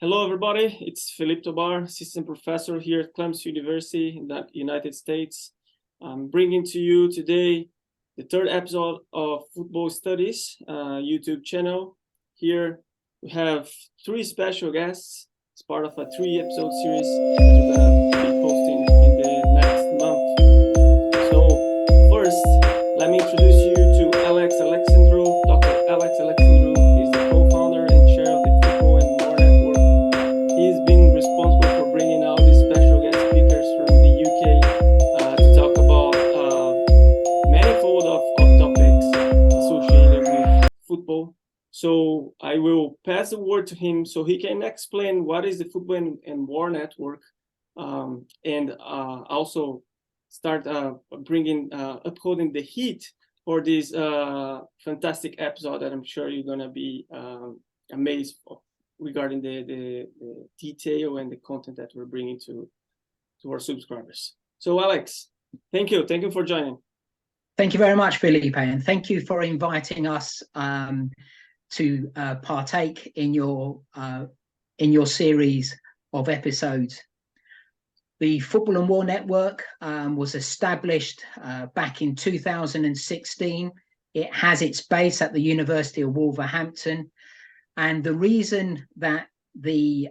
Hello, everybody. It's Philippe Tobar, assistant professor here at Clemson University in the United States. I'm bringing to you today the third episode of Football Studies YouTube channel. Here we have three special guests as part of a 3-episode series that we're going to be posting in the next month. So first, let me introduce you to Alexandrou. Dr. Alexandrou is the co-founder and chair of the Football and More Network. He's been responsible for bringing out these special guest speakers from the UK to talk about manifold of topics associated with football. So I will pass the word to him so he can explain what is the Football and War Network, and also start upholding the heat for this fantastic episode that I'm sure you're gonna be amazed regarding the detail and the content that we're bringing to our subscribers. So Alex, thank you for joining. Thank you very much, Felipe, and thank you for inviting us to partake in your series of episodes. The Football and War Network was established back in 2016. It has its base at the University of Wolverhampton. And the reason that the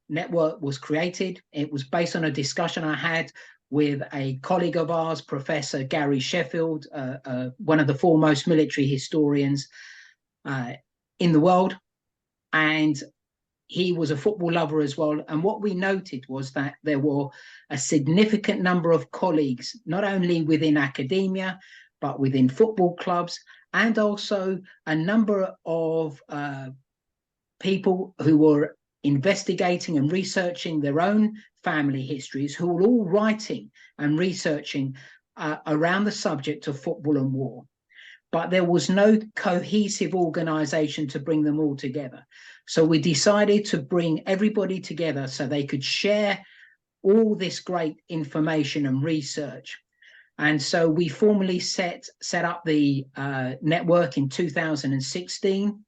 network was created, it was based on a discussion I had with a colleague of ours, Professor Gary Sheffield, one of the foremost military historians in the world. And he was a football lover as well. And what we noted was that there were a significant number of colleagues, not only within academia, but within football clubs, and also a number of people who were investigating and researching their own family histories, who were all writing and researching around the subject of football and war. But there was no cohesive organization to bring them all together. So we decided to bring everybody together so they could share all this great information and research. And so we formally set up the network in 2016,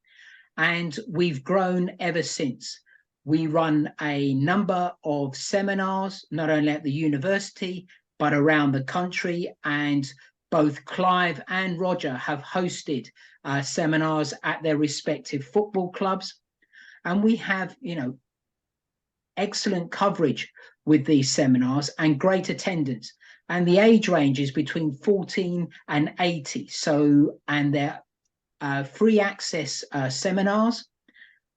and we've grown ever since. We run a number of seminars, not only at the university, but around the country, and both Clive and Roger have hosted seminars at their respective football clubs. And we have, excellent coverage with these seminars and great attendance. And the age range is between 14 and 80. So, and they're free access seminars.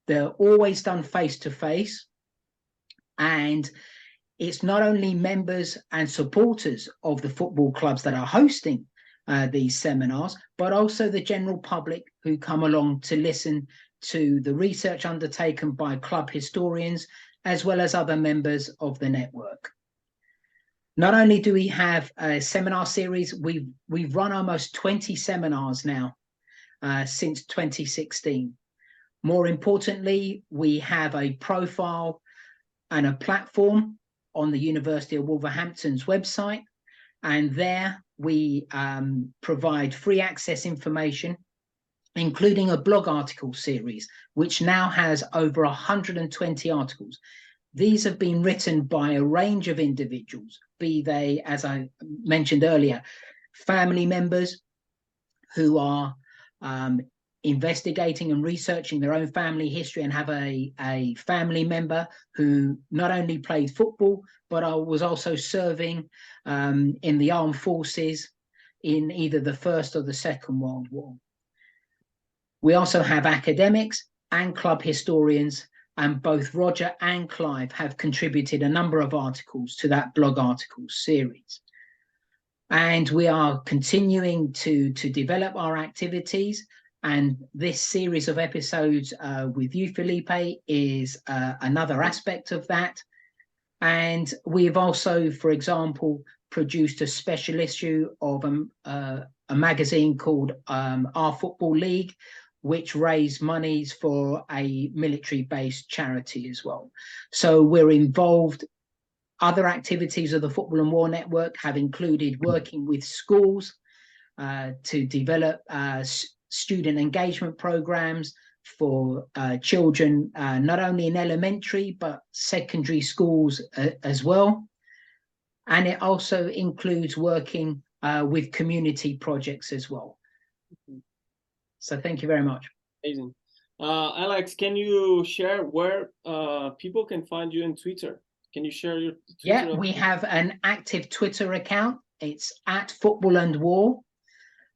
They're always done face-to-face. And it's not only members and supporters of the football clubs that are hosting these seminars, but also the general public who come along to listen to the research undertaken by club historians, as well as other members of the network. Not only do we have a seminar series, we've run almost 20 seminars now since 2016. More importantly, we have a profile and a platform on the University of Wolverhampton's website, and there we provide free access information, including a blog article series, which now has over 120 articles. These have been written by a range of individuals, be they, as I mentioned earlier, family members who are investigating and researching their own family history and have a family member who not only played football, but was also serving in the armed forces in either the First or the Second World War. We also have academics and club historians, and both Roger and Clive have contributed a number of articles to that blog articles series. And we are continuing to develop our activities. And this series of episodes with you, Felipe, is another aspect of that. And we've also, for example, produced a special issue of a magazine called Our Football League, which raised monies for a military-based charity as well. So we're involved. Other activities of the Football and War Network have included working with schools to develop student engagement programs, for children, not only in elementary, but secondary schools as well. And it also includes working with community projects as well. So thank you very much. Amazing. Alex, can you share where people can find you on Twitter? Can you share your Twitter? Yeah, we have an active Twitter account. It's at Football and War,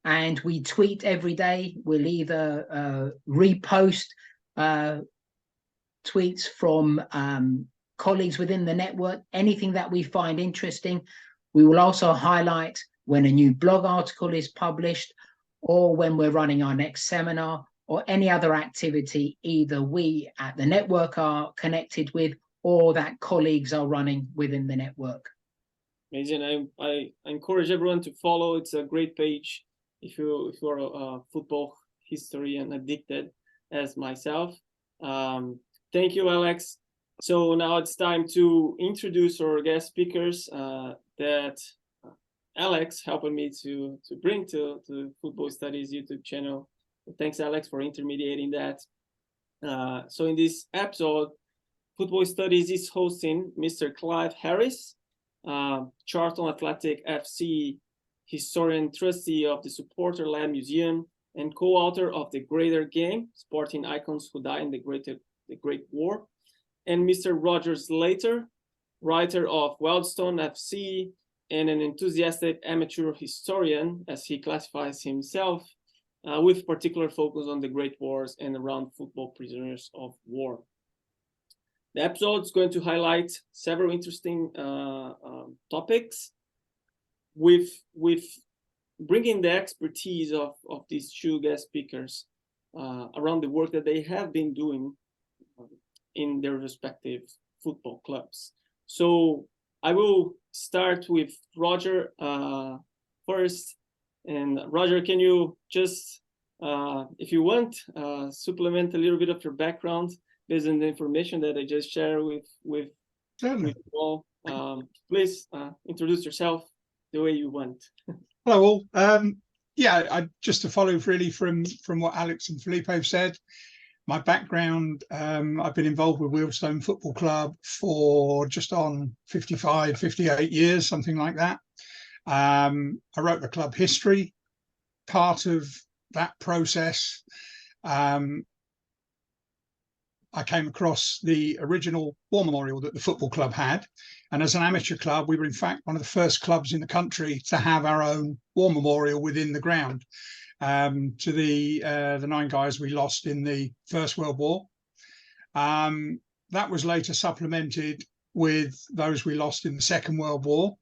and we tweet every day. We'll either repost tweets from colleagues within the network, anything that we find interesting. We will also highlight when a new blog article is published, or when we're running our next seminar, or any other activity either we at the network are connected with, or that colleagues are running within the network. Amazing. I encourage everyone to follow. It's a great page if you're a football historian addicted as myself. Thank you, Alex. So now it's time to introduce our guest speakers that Alex helped me to bring to Football Studies YouTube channel. Thanks, Alex, for intermediating that. So in this episode, Football Studies is hosting Mr. Clive Harris, Charlton Athletic FC historian, trustee of the Supporter-led Museum, and co-author of The Greater Game, Sporting Icons Who Died in the Great War, and Mr. Roger Slater, writer of Wealdstone FC, and an enthusiastic amateur historian, as he classifies himself, with particular focus on the Great Wars and around football prisoners of war. The episode is going to highlight several interesting topics with bringing the expertise of these two guest speakers around the work that they have been doing in their respective football clubs. So I will start with Roger first. And Roger, can you just, if you want, supplement a little bit of your background based on the information that I just shared with you all? Please introduce yourself the way you want. Hello all. Yeah, just to follow really from what Alex and Felipe have said, my background, I've been involved with Wealdstone Football Club for just on 55, 58 years, something like that. I wrote the club history. Part of that process, I came across the original war memorial that the football club had. And as an amateur club, we were in fact one of the first clubs in the country to have our own war memorial within the ground, to the 9 guys we lost in the First World War. That was later supplemented with those we lost in the Second World War.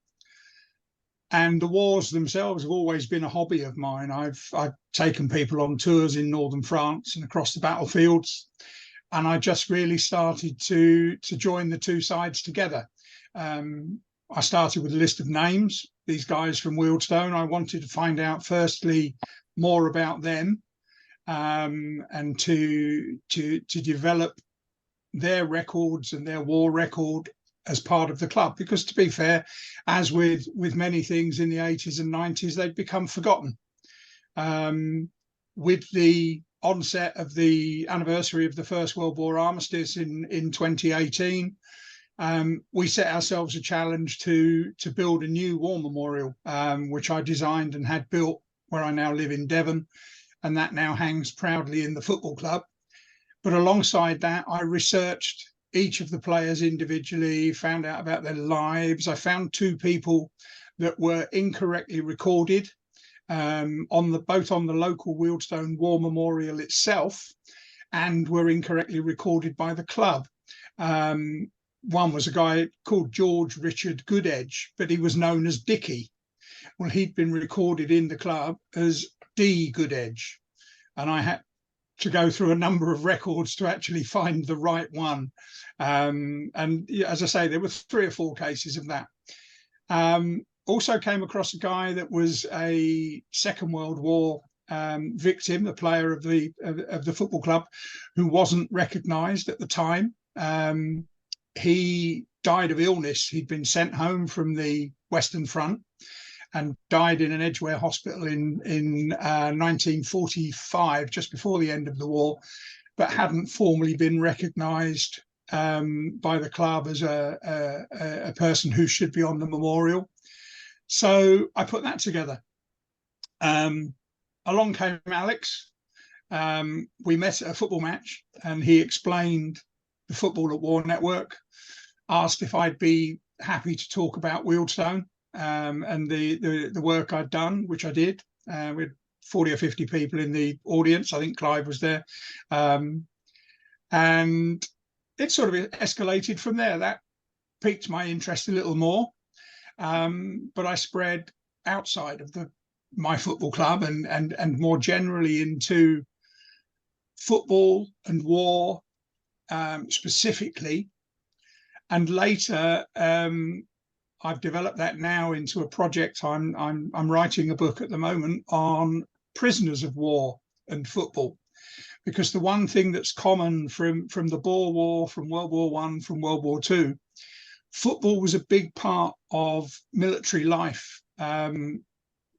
And the wars themselves have always been a hobby of mine. I've taken people on tours in northern France and across the battlefields, and I just really started to join the two sides together. I started with a list of names, these guys from Wealdstone. I wanted to find out firstly more about them, and to develop their records and their war record as part of the club, because to be fair, as with many things in the 80s and 90s, they'd become forgotten. With the onset of the anniversary of the First World War armistice in 2018, we set ourselves a challenge to build a new war memorial, which I designed and had built where I now live in Devon, and that now hangs proudly in the football club. But alongside that, I researched each of the players individually, found out about their lives. I found 2 people that were incorrectly recorded, both on the local Wealdstone War Memorial itself, and were incorrectly recorded by the club. One was a guy called George Richard Goodedge, but he was known as Dickie. Well, he'd been recorded in the club as D. Goodedge, and I had to go through a number of records to actually find the right one. And as I say, there were 3 or 4 cases of that. Also came across a guy that was a Second World War victim, a player of the football club, who wasn't recognised at the time. He died of illness. He'd been sent home from the Western Front and died in an Edgware hospital in 1945, just before the end of the war. but hadn't formally been recognised by the club as a person who should be on the memorial. So I put that together. Along came Alex. We met at a football match, and he explained the Football at War network, asked if I'd be happy to talk about Wealdstone and the work I'd done, which I did. We had 40 or 50 people in the audience. I think Clive was there. And it sort of escalated from there. That piqued my interest a little more. But I spread outside of my football club and more generally into football and war specifically. And later, I've developed that now into a project. I'm writing a book at the moment on prisoners of war and football, because the one thing that's common from the Boer War, from World War I, from World War II, football was a big part of military life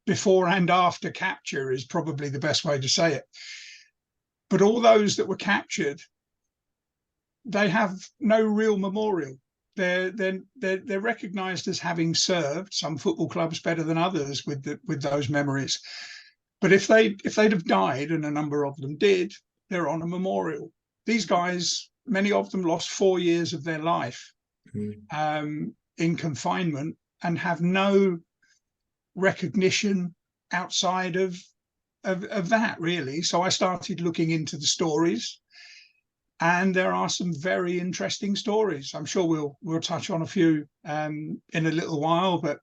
before and after capture is probably the best way to say it. But all those that were captured, they have no real memorial. They're recognised as having served, some football clubs better than others with those memories. But if they'd have died, and a number of them did, they're on a memorial. These guys, many of them lost 4 years of their life in confinement and have no recognition outside of that, really. So I started looking into the stories, and there are some very interesting stories. I'm sure we'll touch on a few in a little while, but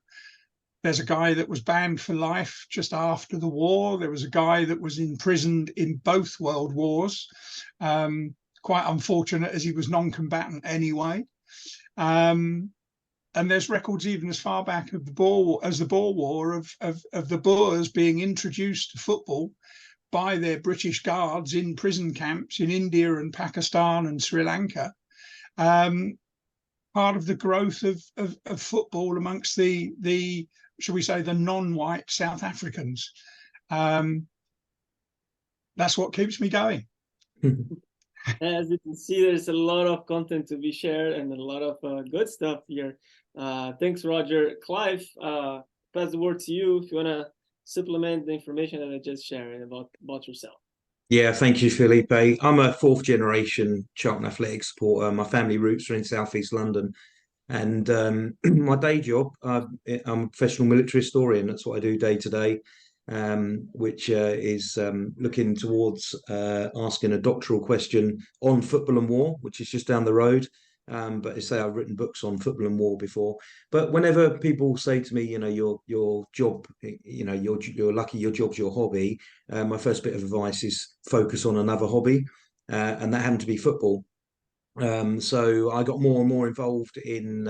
there's a guy that was banned for life just after the war. There was a guy that was imprisoned in both world wars. Quite unfortunate, as he was non-combatant anyway. And there's records even as far back of the Boer War of the Boers being introduced to football by their British guards in prison camps in India and Pakistan and Sri Lanka. Part of the growth of football amongst the shall we say, the non-white South Africans. That's what keeps me going. As you can see, there's a lot of content to be shared and a lot of good stuff here. Thanks, Roger. Clive, pass the word to you if you want to supplement the information that I just shared about yourself. Yeah, thank you, Felipe. I'm a fourth generation Charlton Athletic supporter. My family roots are in Southeast London. And my day job, I'm a professional military historian. That's what I do day to day, which is looking towards asking a doctoral question on football and war, which is just down the road. But I say I've written books on football and war before. But whenever people say to me, your job, you're lucky your job's your hobby, my first bit of advice is focus on another hobby, and that happened to be football. So I got more and more involved in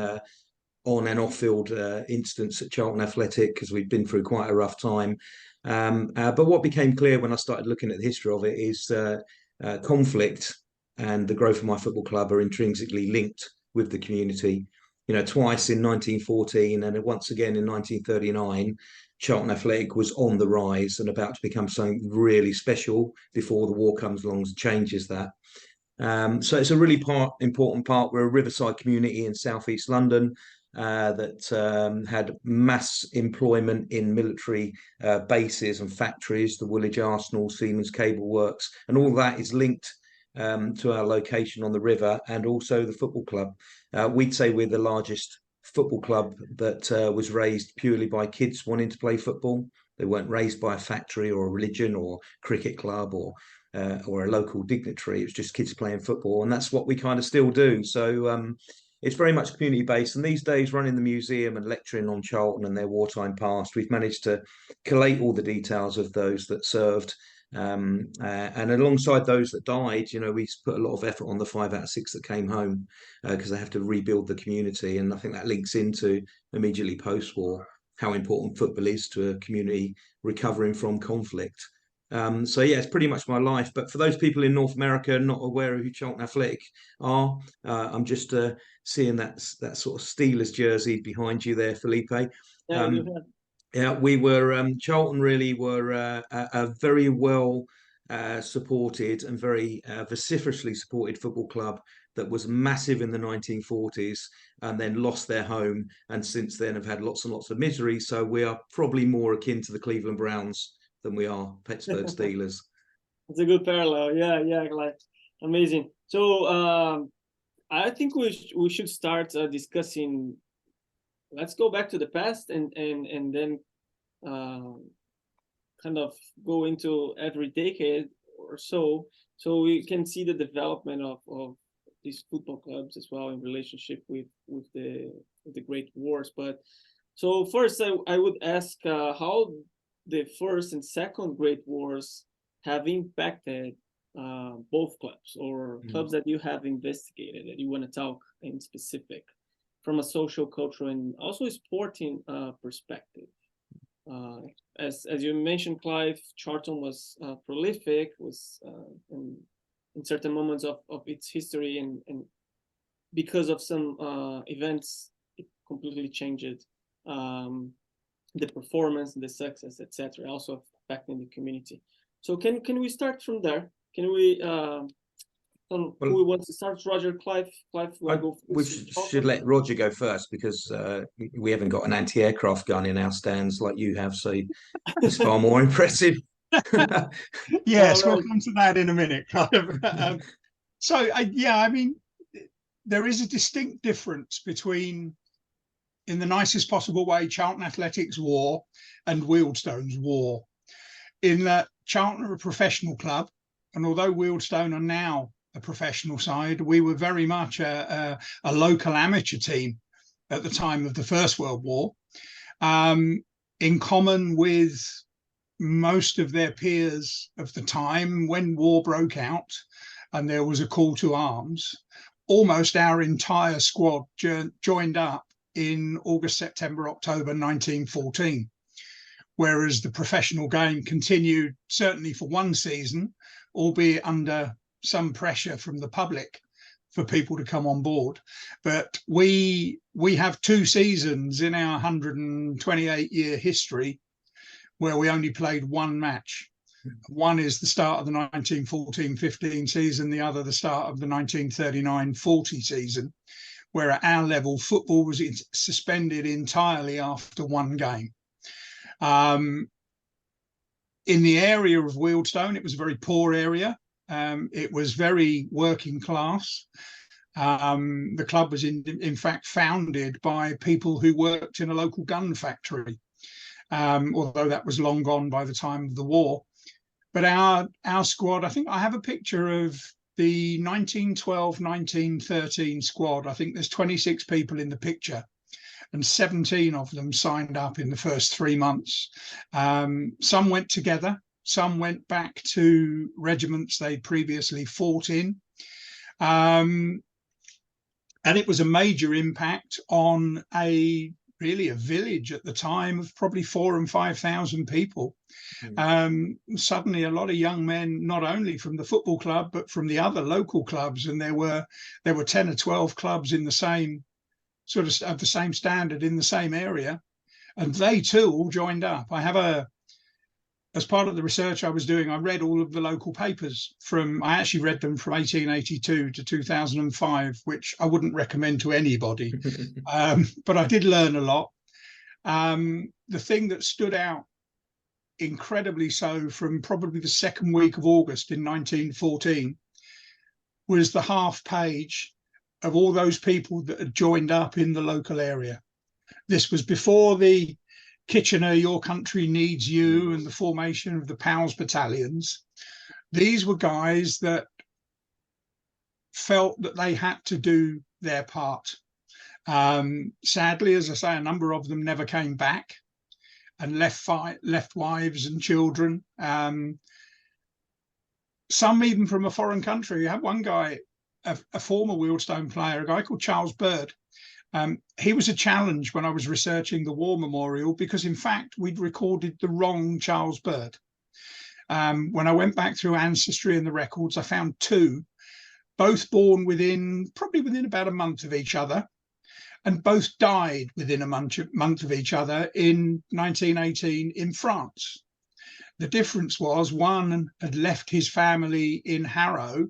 on and off field incidents at Charlton Athletic, because we'd been through quite a rough time. But what became clear when I started looking at the history of it is conflict and the growth of my football club are intrinsically linked with the community. Twice in 1914 and once again in 1939, Charlton Athletic was on the rise and about to become something really special before the war comes along and changes that. So it's a really important part. We're a riverside community in southeast London that had mass employment in military bases and factories, the Woolwich Arsenal, Siemens Cable Works, and all that is linked to our location on the river and also the football club. We'd say we're the largest football club that was raised purely by kids wanting to play football. They weren't raised by a factory or a religion or cricket club or a local dignitary. It was just kids playing football, and that's what we kind of still do. So it's very much community based. And these days, running the museum and lecturing on Charlton and their wartime past, we've managed to collate all the details of those that served. And alongside those that died, we put a lot of effort on the 5 out of 6 that came home because they have to rebuild the community. And I think that links into immediately post-war how important football is to a community recovering from conflict. So yeah, it's pretty much my life. But for those people in North America not aware of who Charlton Athletic are, I'm just seeing that sort of Steelers jersey behind you there, Felipe. Yeah, we were Charlton really were a very well supported and very vociferously supported football club that was massive in the 1940s and then lost their home, and since then have had lots and lots of misery. So we are probably more akin to the Cleveland Browns than we are Pittsburgh Steelers. It's a good parallel. Yeah, like amazing. So I think we should start discussing. Let's go back to the past and then kind of go into every decade or so we can see the development of these football clubs as well in relationship with the Great Wars. But so first I would ask how the First and Second Great Wars have impacted both clubs, or clubs that you have investigated that you want to talk in specific from a social, cultural, and also sporting perspective. As you mentioned, Clive, Charlton was prolific, was in certain moments of its history, and because of some events, it completely changed the performance, the success, etc. Also affecting the community. So can we start from there? Can we? Who wants to start? Roger, Clive? Clive, we should let Roger go first, because we haven't got an anti-aircraft gun in our stands like you have, so it's far more impressive. Yes, we'll come to that in a minute. I mean, there is a distinct difference between, in the nicest possible way, Charlton Athletics' war and Wealdstone's war, in that Charlton are a professional club, and although Wealdstone are now a professional side, we were very much a local amateur team at the time of the First World War, in common with most of their peers of the time. When war broke out and there was a call to arms, almost our entire squad joined up in August, September, October 1914, whereas the professional game continued certainly for one season, albeit under some pressure from the public for people to come on board. But we have two seasons in our 128-year history where we only played one match. One is the start of the 1914-15 season, the other the start of the 1939-40 season, where at our level football was suspended entirely after one game. In the area of Wealdstone, it was a very poor area. It was very working class. The club was in fact founded by people who worked in a local gun factory, although that was long gone by the time of the war. But our squad, I think I have a picture of the 1912-1913 squad. I think there's 26 people in the picture, and 17 of them signed up in the first 3 months. Some went together. Some went back to regiments they'd previously fought in. And it was a major impact on a village at the time of probably 4,000 and 5,000 people. Suddenly a lot of young men, not only from the football club, but from the other local clubs. And there were 10 or 12 clubs in the same sort of the same standard in the same area. And they too all joined up. As part of the research I was doing, I read all of the local papers I actually read them from 1882 to 2005, which I wouldn't recommend to anybody. But I did learn a lot. The thing that stood out incredibly so from probably the second week of August in 1914 was the half page of all those people that had joined up in the local area. This was before the Kitchener, Your Country Needs You, and the formation of the PALS battalions. These were guys that felt that they had to do their part. Sadly, as I say, a number of them never came back and left wives and children. Some even from a foreign country. You had one guy, a former Wealdstone player, a guy called Charles Bird. He was a challenge when I was researching the war memorial, because in fact we'd recorded the wrong Charles Bird. When I went back through Ancestry and the records, I found two, both born probably within about a month of each other, and both died within a month of each other in 1918 in France. The difference was one had left his family in Harrow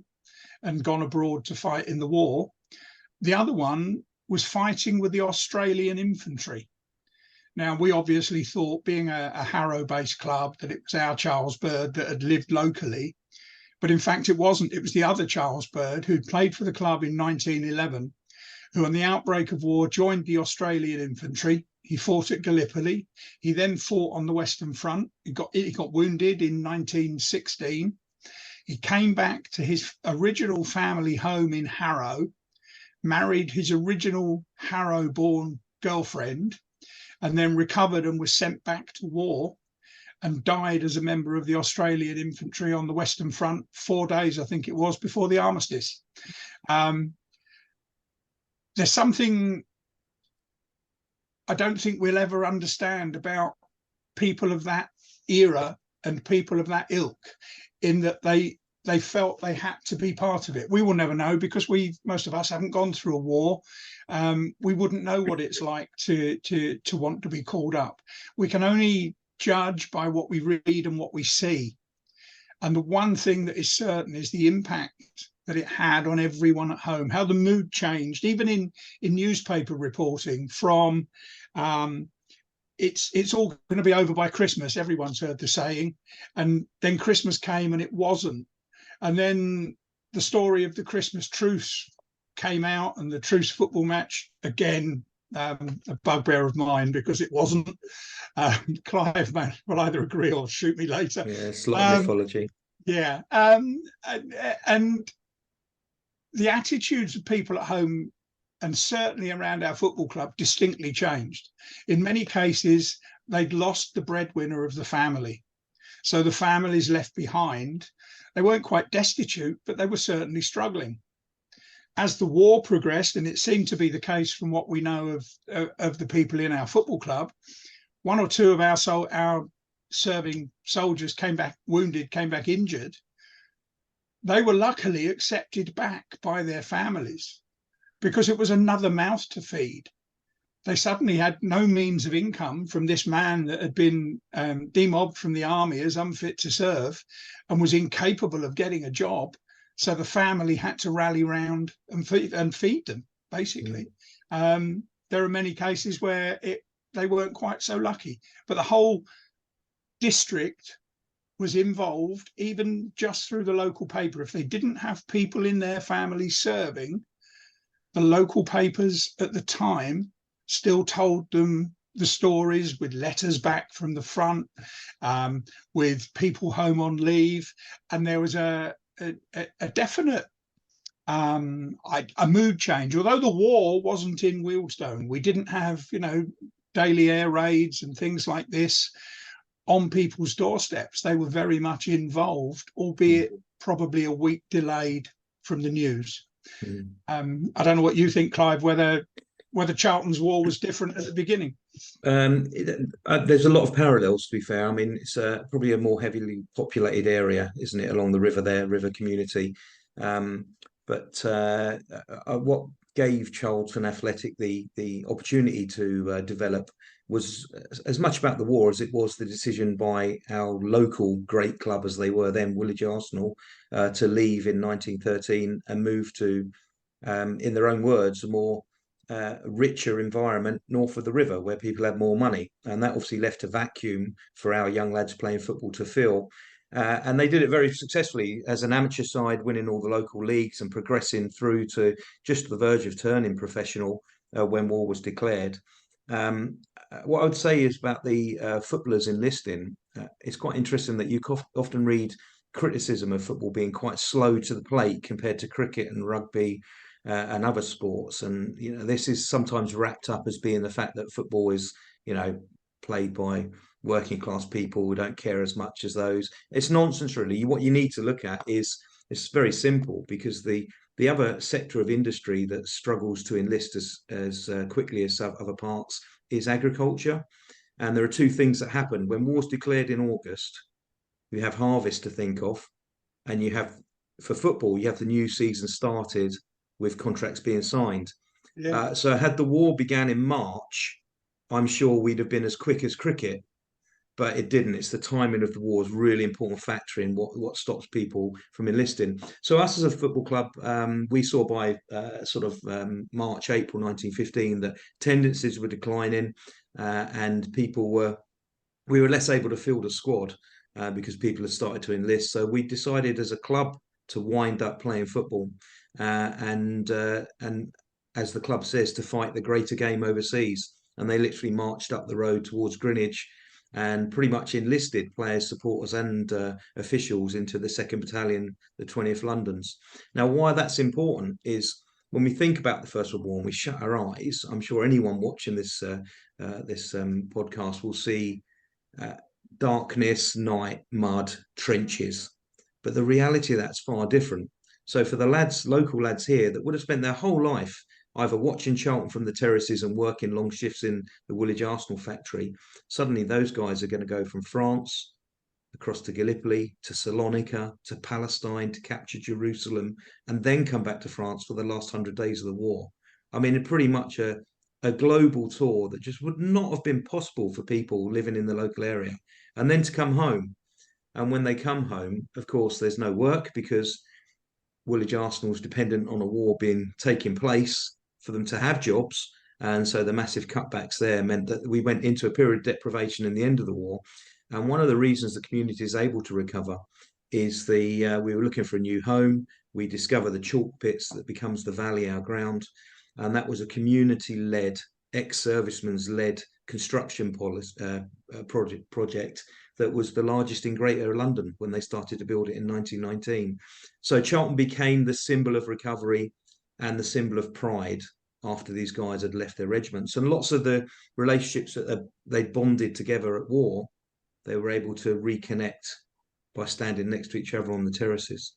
and gone abroad to fight in the war. The other one was fighting with the Australian infantry. Now, we obviously thought, being a Harrow-based club, that it was our Charles Bird that had lived locally. But in fact, it wasn't. It was the other Charles Bird, who'd played for the club in 1911, who on the outbreak of war joined the Australian infantry. He fought at Gallipoli. He then fought on the Western Front. He got wounded in 1916. He came back to his original family home in Harrow, married his original Harrow-born girlfriend, and then recovered and was sent back to war and died as a member of the Australian infantry on the Western Front 4 days, I think it was, before the armistice. There's something I don't think we'll ever understand about people of that era and people of that ilk, in that they felt they had to be part of it. We will never know, because most of us haven't gone through a war. We wouldn't know what it's like to want to be called up. We can only judge by what we read and what we see. And the one thing that is certain is the impact that it had on everyone at home, how the mood changed, even in newspaper reporting, from it's all going to be over by Christmas. Everyone's heard the saying. And then Christmas came and it wasn't. And then the story of the Christmas truce came out, and the truce football match, again, a bugbear of mine, because it wasn't. Clive will either agree or shoot me later. Yeah, slight mythology. Yeah. And the attitudes of people at home, and certainly around our football club, distinctly changed. In many cases, they'd lost the breadwinner of the family. So the families left behind, they weren't quite destitute, but they were certainly struggling. As the war progressed, and it seemed to be the case from what we know of the people in our football club, one or two of our serving soldiers came back wounded, came back injured. They were luckily accepted back by their families, because it was another mouth to feed. They suddenly had no means of income from this man that had been demobbed from the army as unfit to serve and was incapable of getting a job. So the family had to rally round and feed them, basically. There are many cases where they weren't quite so lucky, but the whole district was involved, even just through the local paper. If they didn't have people in their families serving, the local papers at the time still told them the stories, with letters back from the front, with people home on leave. And there was a definite a mood change. Although the war wasn't in Wealdstone, we didn't have, daily air raids and things like this on people's doorsteps. They were very much involved, albeit probably a week delayed from the news. I don't know what you think, Clive, whether Charlton's war was different at the beginning. There's a lot of parallels, to be fair. I mean, it's probably a more heavily populated area, isn't it, along the river there, river community. But what gave Charlton Athletic the opportunity to develop was as much about the war as it was the decision by our local great club, as they were then, Woolwich Arsenal, to leave in 1913 and move to, in their own words, a more richer environment north of the river, where people had more money. And that obviously left a vacuum for our young lads playing football to fill. And they did it very successfully as an amateur side, winning all the local leagues and progressing through to just the verge of turning professional when war was declared. What I would say is about the footballers enlisting, it's quite interesting that you often read criticism of football being quite slow to the plate compared to cricket and rugby and other sports. And, this is sometimes wrapped up as being the fact that football is, played by working class people who don't care as much as those. It's nonsense, really. What you need to look at is, it's very simple, because the other sector of industry that struggles to enlist as quickly as other parts is agriculture. And there are two things that happen. When war's declared in August, you have harvest to think of, and you have, for football, you have the new season started with contracts being signed. Yeah. So had the war began in March, I'm sure we'd have been as quick as cricket. but it didn't. It's the timing of the war is really important factor in what stops people from enlisting. So us as a football club, we saw by March, April 1915 that tendencies were declining, and we were less able to field a squad because people had started to enlist. So we decided as a club to wind up playing football, and as the club says, to fight the greater game overseas. And they literally marched up the road towards Greenwich and pretty much enlisted players, supporters and officials into the 2nd Battalion, the 20th Londons. Now, why that's important is when we think about the First World War and we shut our eyes, I'm sure anyone watching this podcast will see darkness, night, mud, trenches. But the reality of that's far different. So for the lads, local lads here that would have spent their whole life either watching Charlton from the terraces and working long shifts in the Woolwich Arsenal factory, suddenly those guys are going to go from France across to Gallipoli, to Salonika, to Palestine, to capture Jerusalem, and then come back to France for the last 100 days of the war. I mean, pretty much a global tour that just would not have been possible for people living in the local area. And then to come home. And when they come home, of course, there's no work because Woolwich Arsenal is dependent on a war taking place for them to have jobs. And so the massive cutbacks there meant that we went into a period of deprivation in the end of the war. And one of the reasons the community is able to recover is we were looking for a new home. We discover the chalk pits that becomes the valley, our ground. And that was a community-led, ex-servicemen's-led construction project that was the largest in Greater London when they started to build it in 1919. So Charlton became the symbol of recovery and the symbol of pride after these guys had left their regiments. And lots of the relationships that they bonded together at war, they were able to reconnect by standing next to each other on the terraces.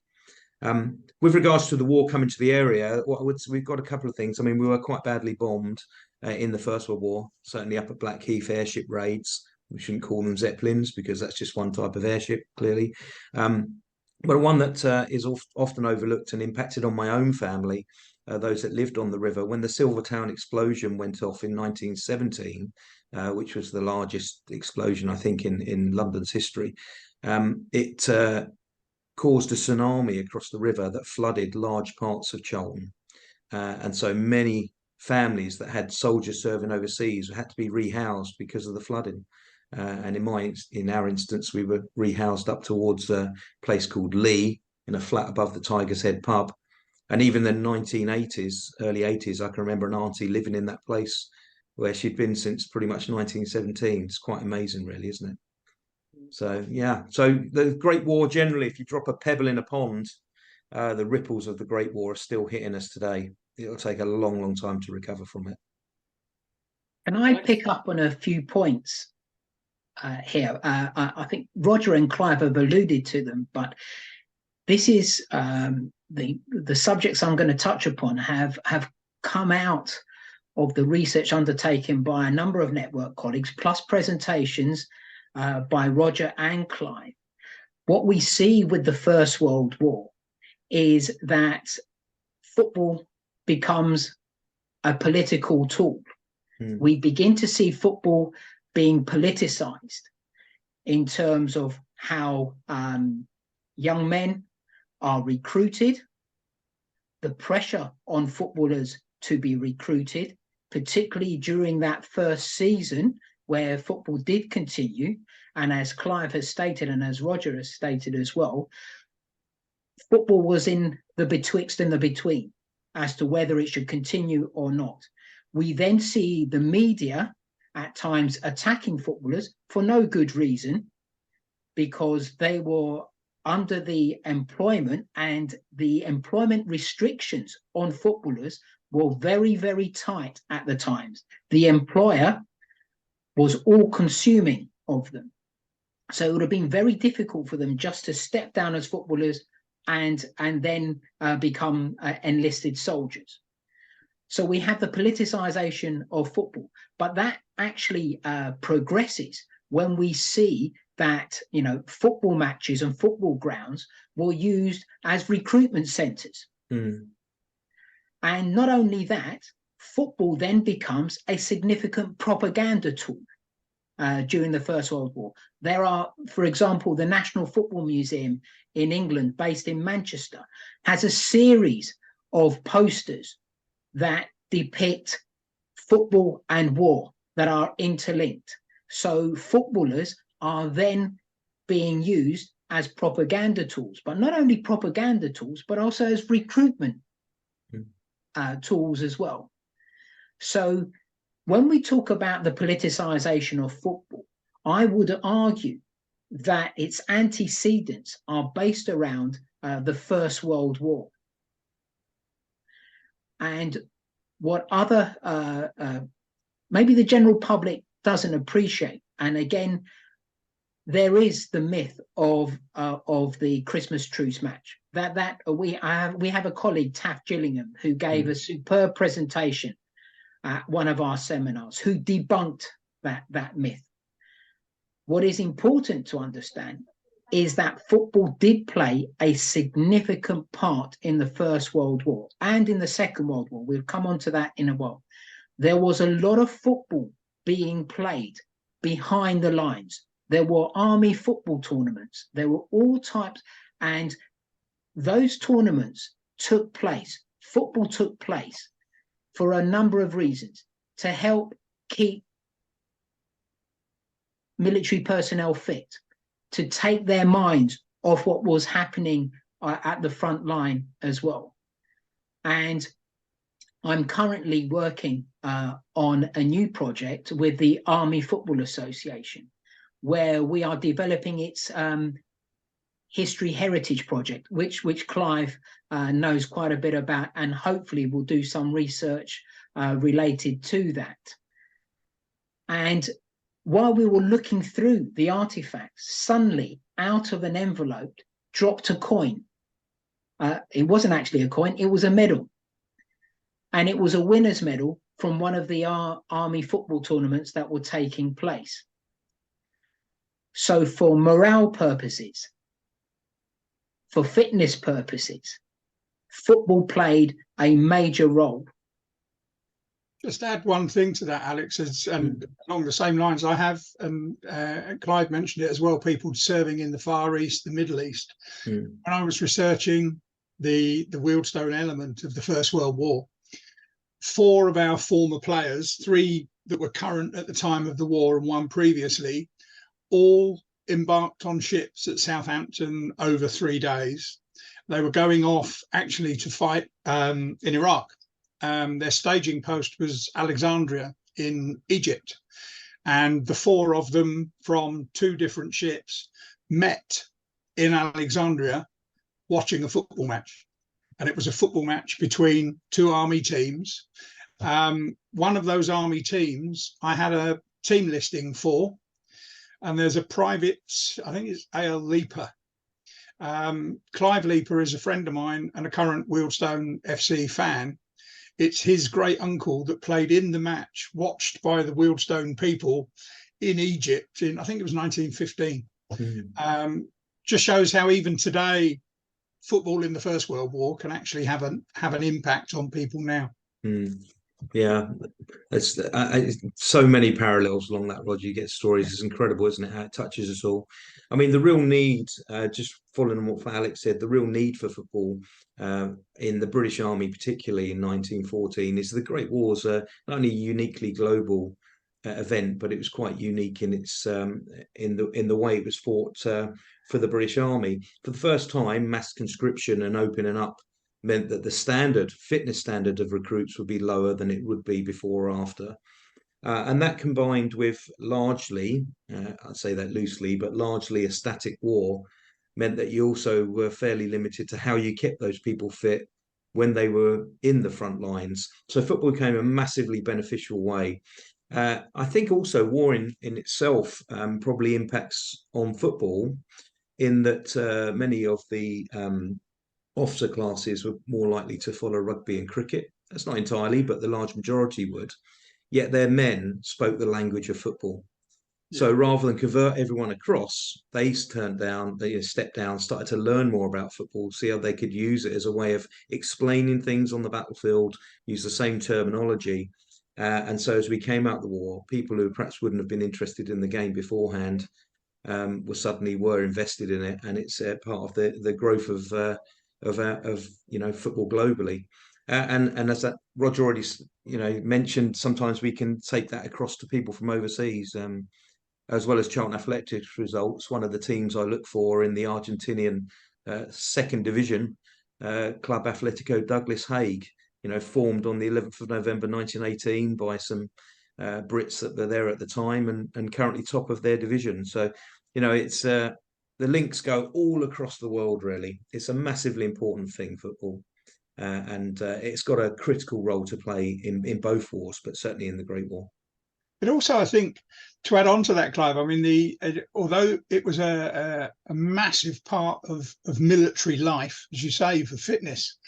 With regards to the war coming to the area, we've got a couple of things. I mean, we were quite badly bombed in the First World War, certainly up at Blackheath airship raids. We shouldn't call them Zeppelins because that's just one type of airship, clearly. But one that is often overlooked and impacted on my own family, those that lived on the river, when the Silvertown explosion went off in 1917, which was the largest explosion, I think, in London's history, it caused a tsunami across the river that flooded large parts of Charlton. And so many families that had soldiers serving overseas had to be rehoused because of the flooding. And in our instance, we were rehoused up towards a place called Lee in a flat above the Tiger's Head pub. And even in the 1980s, early 80s, I can remember an auntie living in that place where she'd been since pretty much 1917. It's quite amazing, really, isn't it? So, yeah. So the Great War, generally, if you drop a pebble in a pond, the ripples of the Great War are still hitting us today. It'll take a long, long time to recover from it. Can I pick up on a few points here? I think Roger and Clive have alluded to them, but this is the subjects I'm going to touch upon have come out of the research undertaken by a number of network colleagues, plus presentations by Roger and Clive. What we see with the First World War is that football becomes a political tool. We begin to see football being politicized in terms of how young men are recruited, the pressure on footballers to be recruited, particularly during that first season where football did continue. And as Clive has stated, and as Roger has stated as well, football was in the betwixt and the between as to whether it should continue or not. We then see the media at times attacking footballers for no good reason, because they were under the employment, and the employment restrictions on footballers were very, very tight at the times. The employer was all consuming of them. So it would have been very difficult for them just to step down as footballers and then become enlisted soldiers. So we have the politicization of football, but that actually progresses when we see that, you know, football matches and football grounds were used as recruitment centers. And not only that, football then becomes a significant propaganda tool. during the First World War. There are, for example, the National Football Museum in England, based in Manchester, has a series of posters that depict football and war that are interlinked. So footballers are then being used as propaganda tools, but not only propaganda tools, but also as recruitment tools as well. So when we talk about the politicization of football, I would argue that its antecedents are based around the First World War. And what other, maybe the general public doesn't appreciate, and again, there is the myth of the Christmas truce match. We have a colleague, Taff Gillingham, who gave a superb presentation at one of our seminars, who debunked that myth. What is important to understand is that football did play a significant part in the First World War and in the Second World War. We'll come on to that in a while. There was a lot of football being played behind the lines. There were army football tournaments. There were all types, and those tournaments took place. Football took place for a number of reasons: to help keep military personnel fit, to take their minds off what was happening at the front line as well. And I'm currently working on a new project with the Army Football Association, where we are developing its history heritage project, which Clive knows quite a bit about, and hopefully will do some research related to that. And while we were looking through the artifacts, suddenly out of an envelope dropped a coin. It wasn't actually a coin, it was a medal. And it was a winner's medal from one of the army football tournaments that were taking place. So for morale purposes, for fitness purposes, football played a major role. Just add one thing to that, Alex, and along the same lines, I have, Clive mentioned it as well, people serving in the Far East, the Middle East. When I was researching the Wealdstone element of the First World War, 4 of our former players, 3 that were current at the time of the war and 1 previously, all embarked on ships at Southampton over 3 days. They were going off actually to fight in Iraq. Their staging post was Alexandria in Egypt, and the 4 of them from 2 different ships met in Alexandria watching a football match. And it was a football match between 2 army teams. One of those army teams I had a team listing for, and there's a private, I think it's A.L. Leaper. Clive Leaper is a friend of mine and a current Wealdstone FC fan. It's his great uncle that played in the match, watched by the Wealdstone people in Egypt in, I think it was 1915. Just shows how even today, football in the First World War can actually have an impact on people now. Yeah, it's so many parallels along that, Roger. You get stories. It's incredible, isn't it, how it touches us all. I mean, the real need, just following on what Alex said, the real need for football in the British Army, particularly in 1914, is the Great War's not only a uniquely global event, but it was quite unique in its in the way it was fought for the British Army. For the first time, mass conscription and opening up meant that the fitness standard of recruits would be lower than it would be before or after. And that combined with largely, I'd say that loosely, but largely a static war, meant that you also were fairly limited to how you kept those people fit when they were in the front lines. So football became a massively beneficial way. I think also war in itself probably impacts on football in that many of the officer classes were more likely to follow rugby and cricket. That's not entirely, but the large majority would. Yet their men spoke the language of football. So rather than convert everyone across, they stepped down, started to learn more about football, see how they could use it as a way of explaining things on the battlefield, use the same terminology. And so as we came out the war, people who perhaps wouldn't have been interested in the game beforehand were invested in it, and it's part of the growth of football globally. And as that Roger already mentioned, sometimes we can take that across to people from overseas, as well as Charlton Athletic's results. One of the teams I look for in the Argentinian second division, Club Atlético Douglas Haig, formed on the 11th of November 1918 by some Brits that were there at the time, and currently top of their division. So, it's the links go all across the world, really. It's a massively important thing, football. And it's got a critical role to play in both wars, but certainly in the Great War. But also, I think, to add on to that, Clive, I mean, although it was a massive part of military life, as you say, for fitness,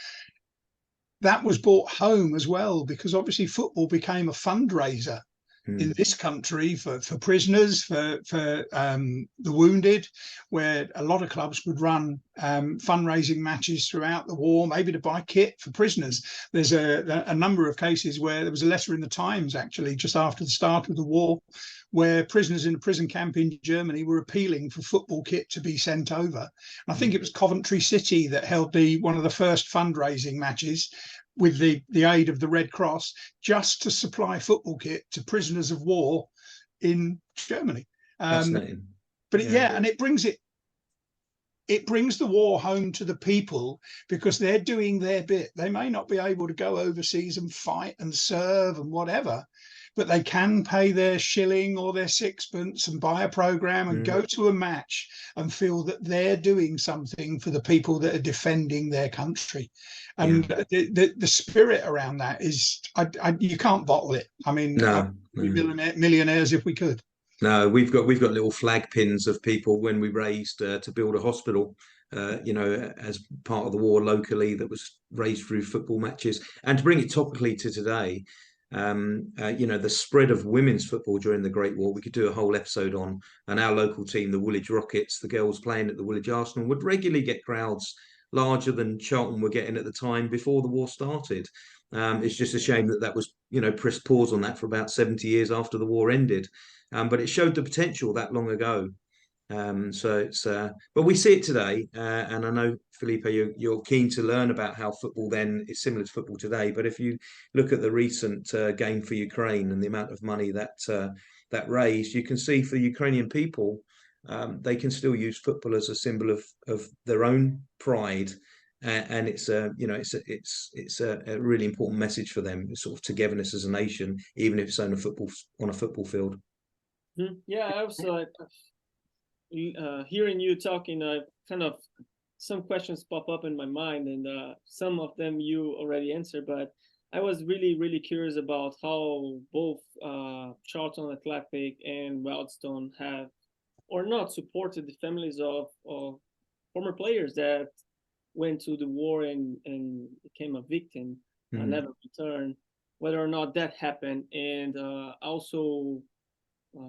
that was brought home as well, because obviously football became a fundraiser in this country for prisoners, for the wounded, where a lot of clubs would run fundraising matches throughout the war, maybe to buy kit for prisoners. There's a number of cases where there was a letter in the Times, actually, just after the start of the war, where prisoners in a prison camp in Germany were appealing for football kit to be sent over. And I think it was Coventry City that held one of the first fundraising matches with the aid of the Red Cross, just to supply football kit to prisoners of war in Germany. Fascinating. But and it brings the war home to the people, because they're doing their bit. They may not be able to go overseas and fight and serve and whatever, but they can pay their shilling or their sixpence and buy a programme and go to a match and feel that they're doing something for the people that are defending their country. And the spirit around that is, you can't bottle it. I mean, we'd be millionaires if we could. No, we've got little flag pins of people when we raised to build a hospital, as part of the war locally, that was raised through football matches. And to bring it topically to today, the spread of women's football during the Great War, we could do a whole episode on. And our local team, the Woolwich Rockets, the girls playing at the Woolwich Arsenal, would regularly get crowds larger than Charlton were getting at the time before the war started. It's just a shame that was, pressed pause on that for about 70 years after the war ended. But it showed the potential that long ago. But we see it today, and I know, Felipe, you're keen to learn about how football then is similar to football today. But if you look at the recent game for Ukraine and the amount of money that raised, you can see for Ukrainian people, they can still use football as a symbol of their own pride, and it's a really important message for them, sort of togetherness as a nation, even if it's on a football field. Yeah, I also hearing you talking, kind of some questions pop up in my mind, and some of them you already answered, but I was really curious about how both Charlton Athletic and Wealdstone have or not supported the families of former players that went to the war and became a victim and never returned, whether or not that happened. And also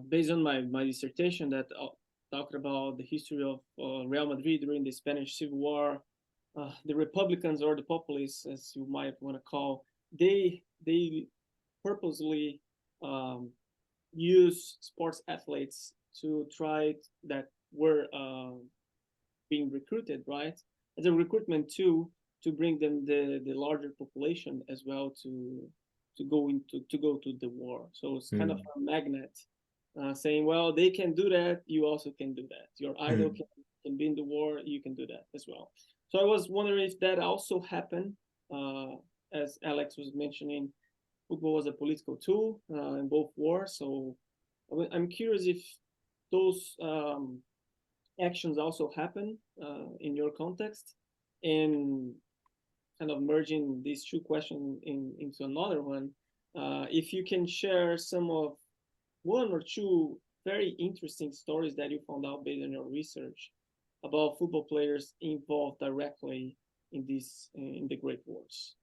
based on my dissertation that talked about the history of Real Madrid during the Spanish Civil War, the Republicans, or the populists, as you might want to call, they purposely use sports athletes to try that were being recruited, right, as a recruitment tool to bring them the larger population as well to go to the war. So it's kind of a magnet, saying, well, they can do that, you also can do that. Your idol can be in the war, you can do that as well. So I was wondering if that also happened, as Alex was mentioning, football was a political tool in both wars. So I'm curious if those actions also happen in your context, and kind of merging these two questions into another one. If you can share one or two very interesting stories that you found out based on your research about football players involved directly in the Great Wars,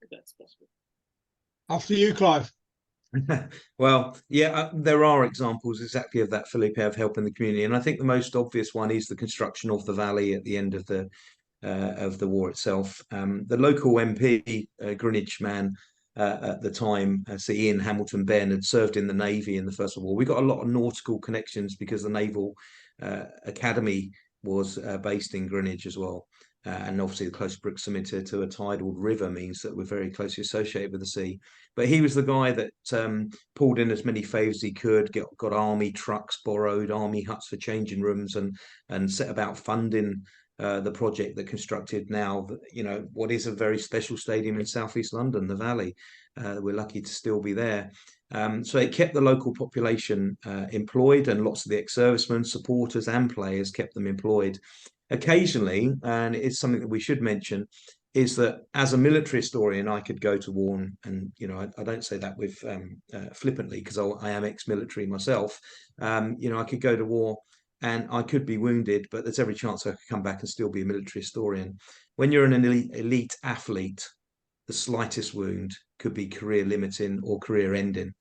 if that's possible. After you, Clive. Well, yeah, there are examples exactly of that, Felipe, of helping the community, and I think the most obvious one is the construction of the valley at the end of the war itself. The local MP, Greenwich man, at the time. So Ian Hamilton Benn had served in the Navy in the First World War. We got a lot of nautical connections because the Naval Academy was based in Greenwich as well. And obviously the close proximity to a tidal river means that we're very closely associated with the sea. But he was the guy that pulled in as many favours as he could, got army trucks borrowed, army huts for changing rooms, and set about funding the project that constructed now, what is a very special stadium in southeast London, the Valley. We're lucky to still be there. So it kept the local population employed, and lots of the ex-servicemen, supporters and players kept them employed. Occasionally, and it's something that we should mention, is that as a military historian, I could go to war, and I don't say that with flippantly, because I am ex-military myself. I could go to war and I could be wounded, but there's every chance I could come back and still be a military historian. When you're an elite athlete, the slightest wound could be career limiting or career ending.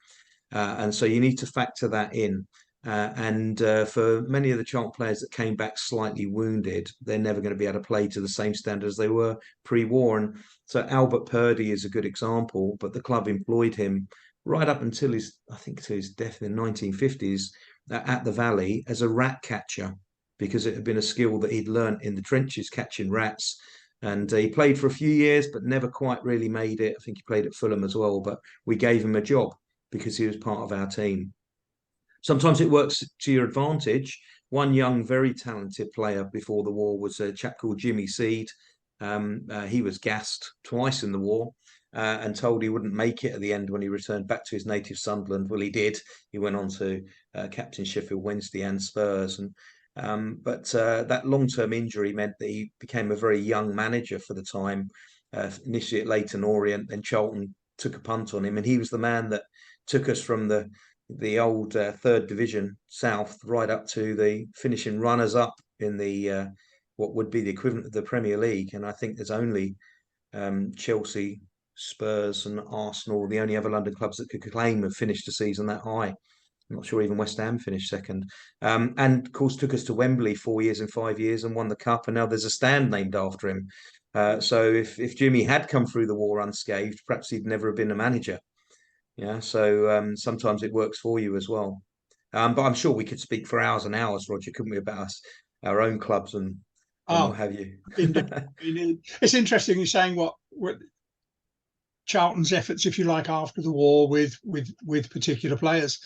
And so you need to factor that in. For many of the Charlton players that came back slightly wounded, they're never going to be able to play to the same standard as they were pre-war. And so Albert Purdy is a good example, but the club employed him right up until his death in the 1950s at the Valley as a rat catcher, because it had been a skill that he'd learnt in the trenches, catching rats. And he played for a few years, but never quite really made it. I think he played at Fulham as well, but we gave him a job because he was part of our team. Sometimes it works to your advantage. One young, very talented player before the war was a chap called Jimmy Seed. He was gassed twice in the war and told he wouldn't make it at the end when he returned back to his native Sunderland. Well, he did. He went on to captain Sheffield Wednesday and Spurs. But that long-term injury meant that he became a very young manager for the time, initially at Leyton Orient, then Charlton took a punt on him, and he was the man that took us from the old third division south right up to the finishing runners up in the what would be the equivalent of the Premier League. And I think there's only Chelsea, Spurs and Arsenal, the only other London clubs that could claim have finished the season that high. I'm not sure even West Ham finished second. And of course took us to Wembley 4 years and 5 years and won the cup, and now there's a stand named after him. So if Jimmy had come through the war unscathed, perhaps he'd never have been a manager. Yeah, so sometimes it works for you as well. But I'm sure we could speak for hours and hours, Roger, couldn't we, about our own clubs and what have you? It's interesting you're saying what Charlton's efforts, if you like, after the war with particular players.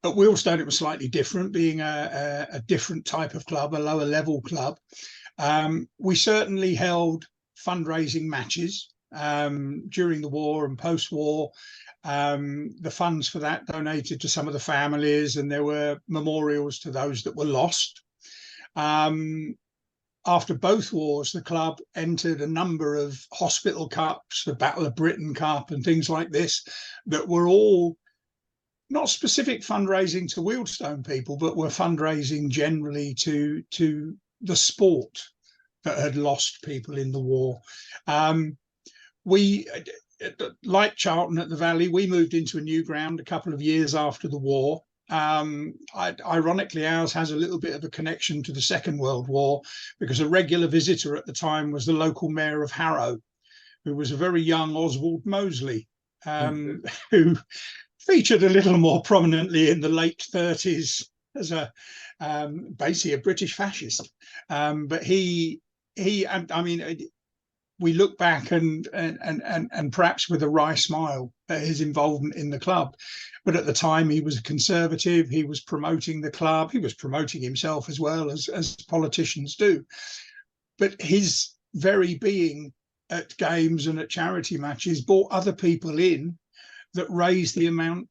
At Wealdstone, it was slightly different, being a different type of club, a lower level club. We certainly held fundraising matches during the war and post-war. The funds for that donated to some of the families, and there were memorials to those that were lost. After both wars, the club entered a number of hospital cups, the Battle of Britain Cup and things like this, that were all not specific fundraising to Wealdstone people, but were fundraising generally to the sport that had lost people in the war. We, like Charlton at the Valley, we moved into a new ground a couple of years after the war. Ironically, ours has a little bit of a connection to the Second World War, because a regular visitor at the time was the local mayor of Harrow, who was a very young Oswald Mosley, who featured a little more prominently in the late 30s as basically a British fascist. But he, I mean, we look back and perhaps with a wry smile at his involvement in the club. But at the time, he was a conservative. He was promoting the club. He was promoting himself as well, as politicians do. But his very being at games and at charity matches brought other people in that raised the amount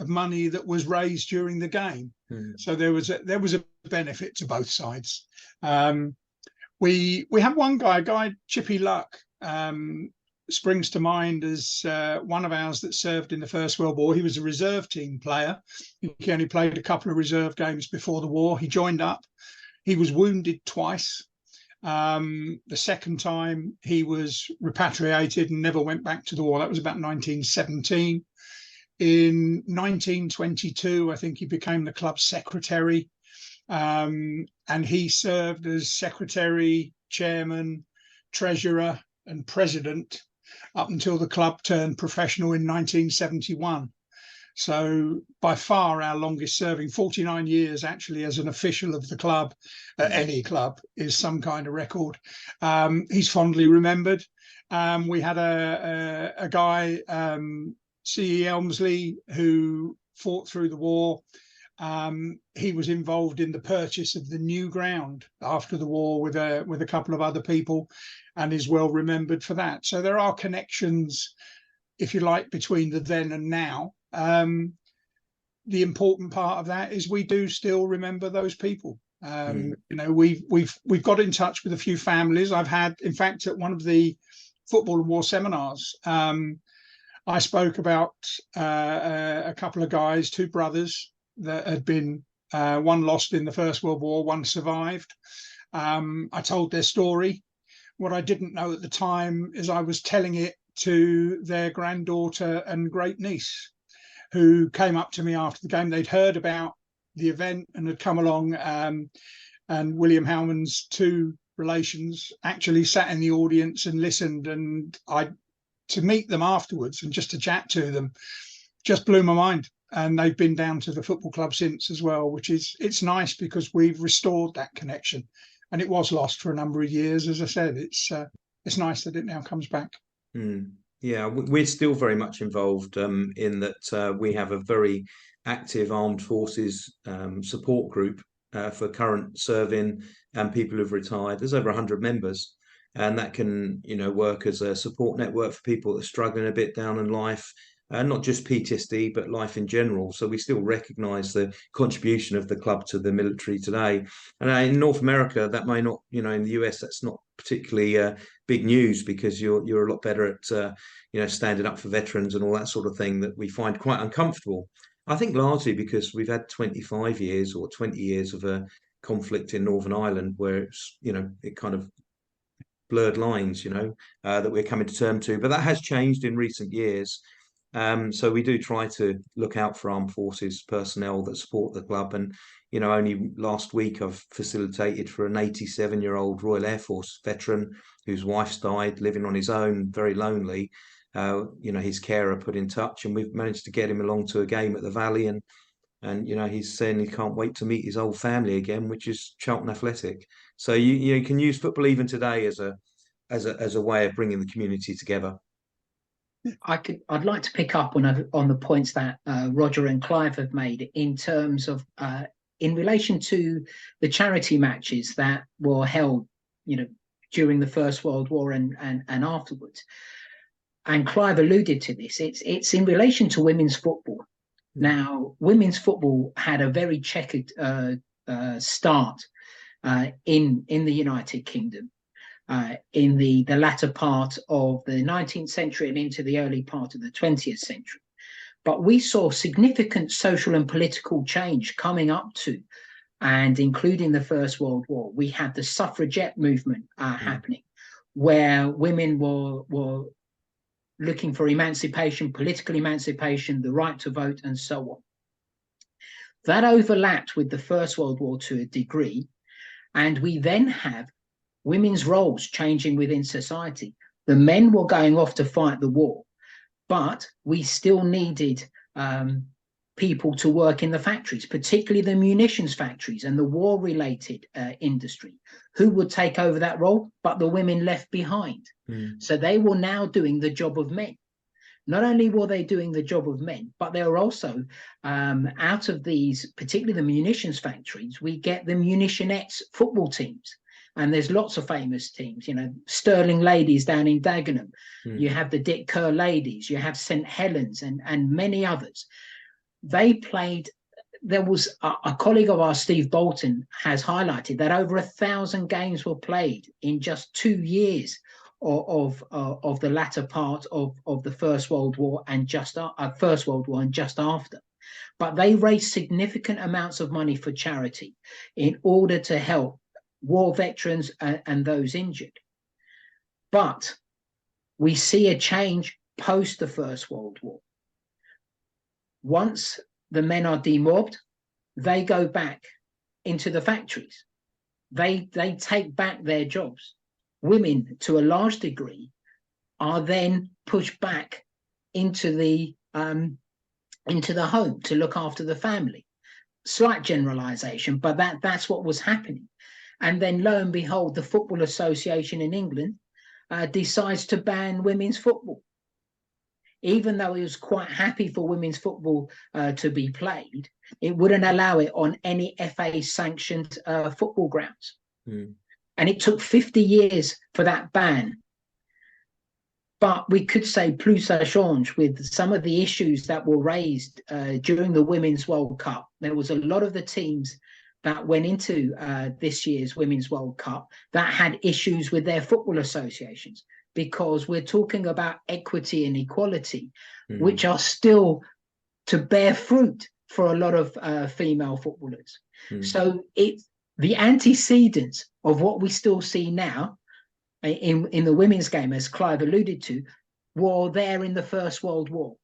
of money that was raised during the game. So there was a benefit to both sides. We have one guy, Chippy Luck, springs to mind as one of ours that served in the First World War. He was a reserve team player. He only played a couple of reserve games before the war. He joined up. He was wounded twice. The second time he was repatriated and never went back to the war. That was about 1917. In 1922, I think he became the club secretary. And he served as secretary, chairman, treasurer and president up until the club turned professional in 1971. So by far our longest serving, 49 years actually as an official of the club, any club, is some kind of record. He's fondly remembered. We had a guy, C.E. Elmsley, who fought through the war. He was involved in the purchase of the new ground after the war with a couple of other people, and is well remembered for that. So there are connections, if you like, between the then and now. The important part of that is we do still remember those people. You know, we've got in touch with a few families. I've had, in fact, at one of the football and war seminars, I spoke about a couple of guys, two brothers that had been, one lost in the First World War, one survived. I told their story. What I didn't know at the time is I was telling it to their granddaughter and great niece, who came up to me after the game. They'd heard about the event and had come along, and William Howman's two relations actually sat in the audience and listened, and to meet them afterwards and just to chat to them just blew my mind. And they've been down to the football club since as well, which it's nice because we've restored that connection, and it was lost for a number of years. As I said, it's nice that it now comes back. Yeah, we're still very much involved in that. We have a very active armed forces support group for current serving and people who've retired. There's over 100 members, and that can, you know, work as a support network for people that are struggling a bit down in life, not just PTSD, but life in general. So we still recognise the contribution of the club to the military today. And in North America, that may not, you know, in the US, that's not particularly big news, because you're a lot better at you know, standing up for veterans and all that sort of thing, that we find quite uncomfortable. I think largely because we've had 25 years or 20 years of a conflict in Northern Ireland where it's, you know, it kind of blurred lines, you know, that we're coming to terms to. But that has changed in recent years. So we do try to look out for armed forces personnel that support the club. And, you know, only last week I've facilitated for an 87-year-old Royal Air Force veteran whose wife's died, living on his own, very lonely. You know, his carer put in touch, and we've managed to get him along to a game at the Valley. And you know, he's saying he can't wait to meet his old family again, which is Charlton Athletic. So you can use football even today as a way of bringing the community together. I'd like to pick up on the points that Roger and Clive have made in terms of in relation to the charity matches that were held, you know, during the First World War and afterwards. And Clive alluded to this. It's in relation to women's football. Now, women's football had a very checkered start in the United Kingdom. In the latter part of the 19th century and into the early part of the 20th century. But we saw significant social and political change coming up to and including the First World War. We had the suffragette movement happening, where women were looking for emancipation, political emancipation, the right to vote, and so on. That overlapped with the First World War to a degree, and we then have women's roles changing within society. The men were going off to fight the war, but we still needed people to work in the factories, particularly the munitions factories and the war-related industry. Who would take over that role? But the women left behind. So they were now doing the job of men. Not only were they doing the job of men, but they were also, out of these, particularly the munitions factories, we get the munitionettes football teams. And there's lots of famous teams, you know, Stirling Ladies down in Dagenham. You have the Dick Kerr Ladies, you have St. Helens and many others. They played, there was a colleague of ours, Steve Bolton, has highlighted that over 1,000 games were played in just 2 years of the latter part of the First World War and just after. But they raised significant amounts of money for charity in order to help war veterans and those injured. But we see a change post the First World War. Once the men are demobbed, they go back into the factories. They take back their jobs. Women, to a large degree, are then pushed back into the home to look after the family. Slight generalization, but that's what was happening. And then lo and behold, the Football Association in England decides to ban women's football. Even though it was quite happy for women's football to be played, it wouldn't allow it on any FA-sanctioned football grounds. And it took 50 years for that ban. But we could say plus ça change with some of the issues that were raised during the Women's World Cup. There was a lot of the teams that went into this year's Women's World Cup that had issues with their football associations, because we're talking about equity and equality, which are still to bear fruit for a lot of female footballers. So it's the antecedents of what we still see now in the women's game, as Clive alluded to, were there in the First World War.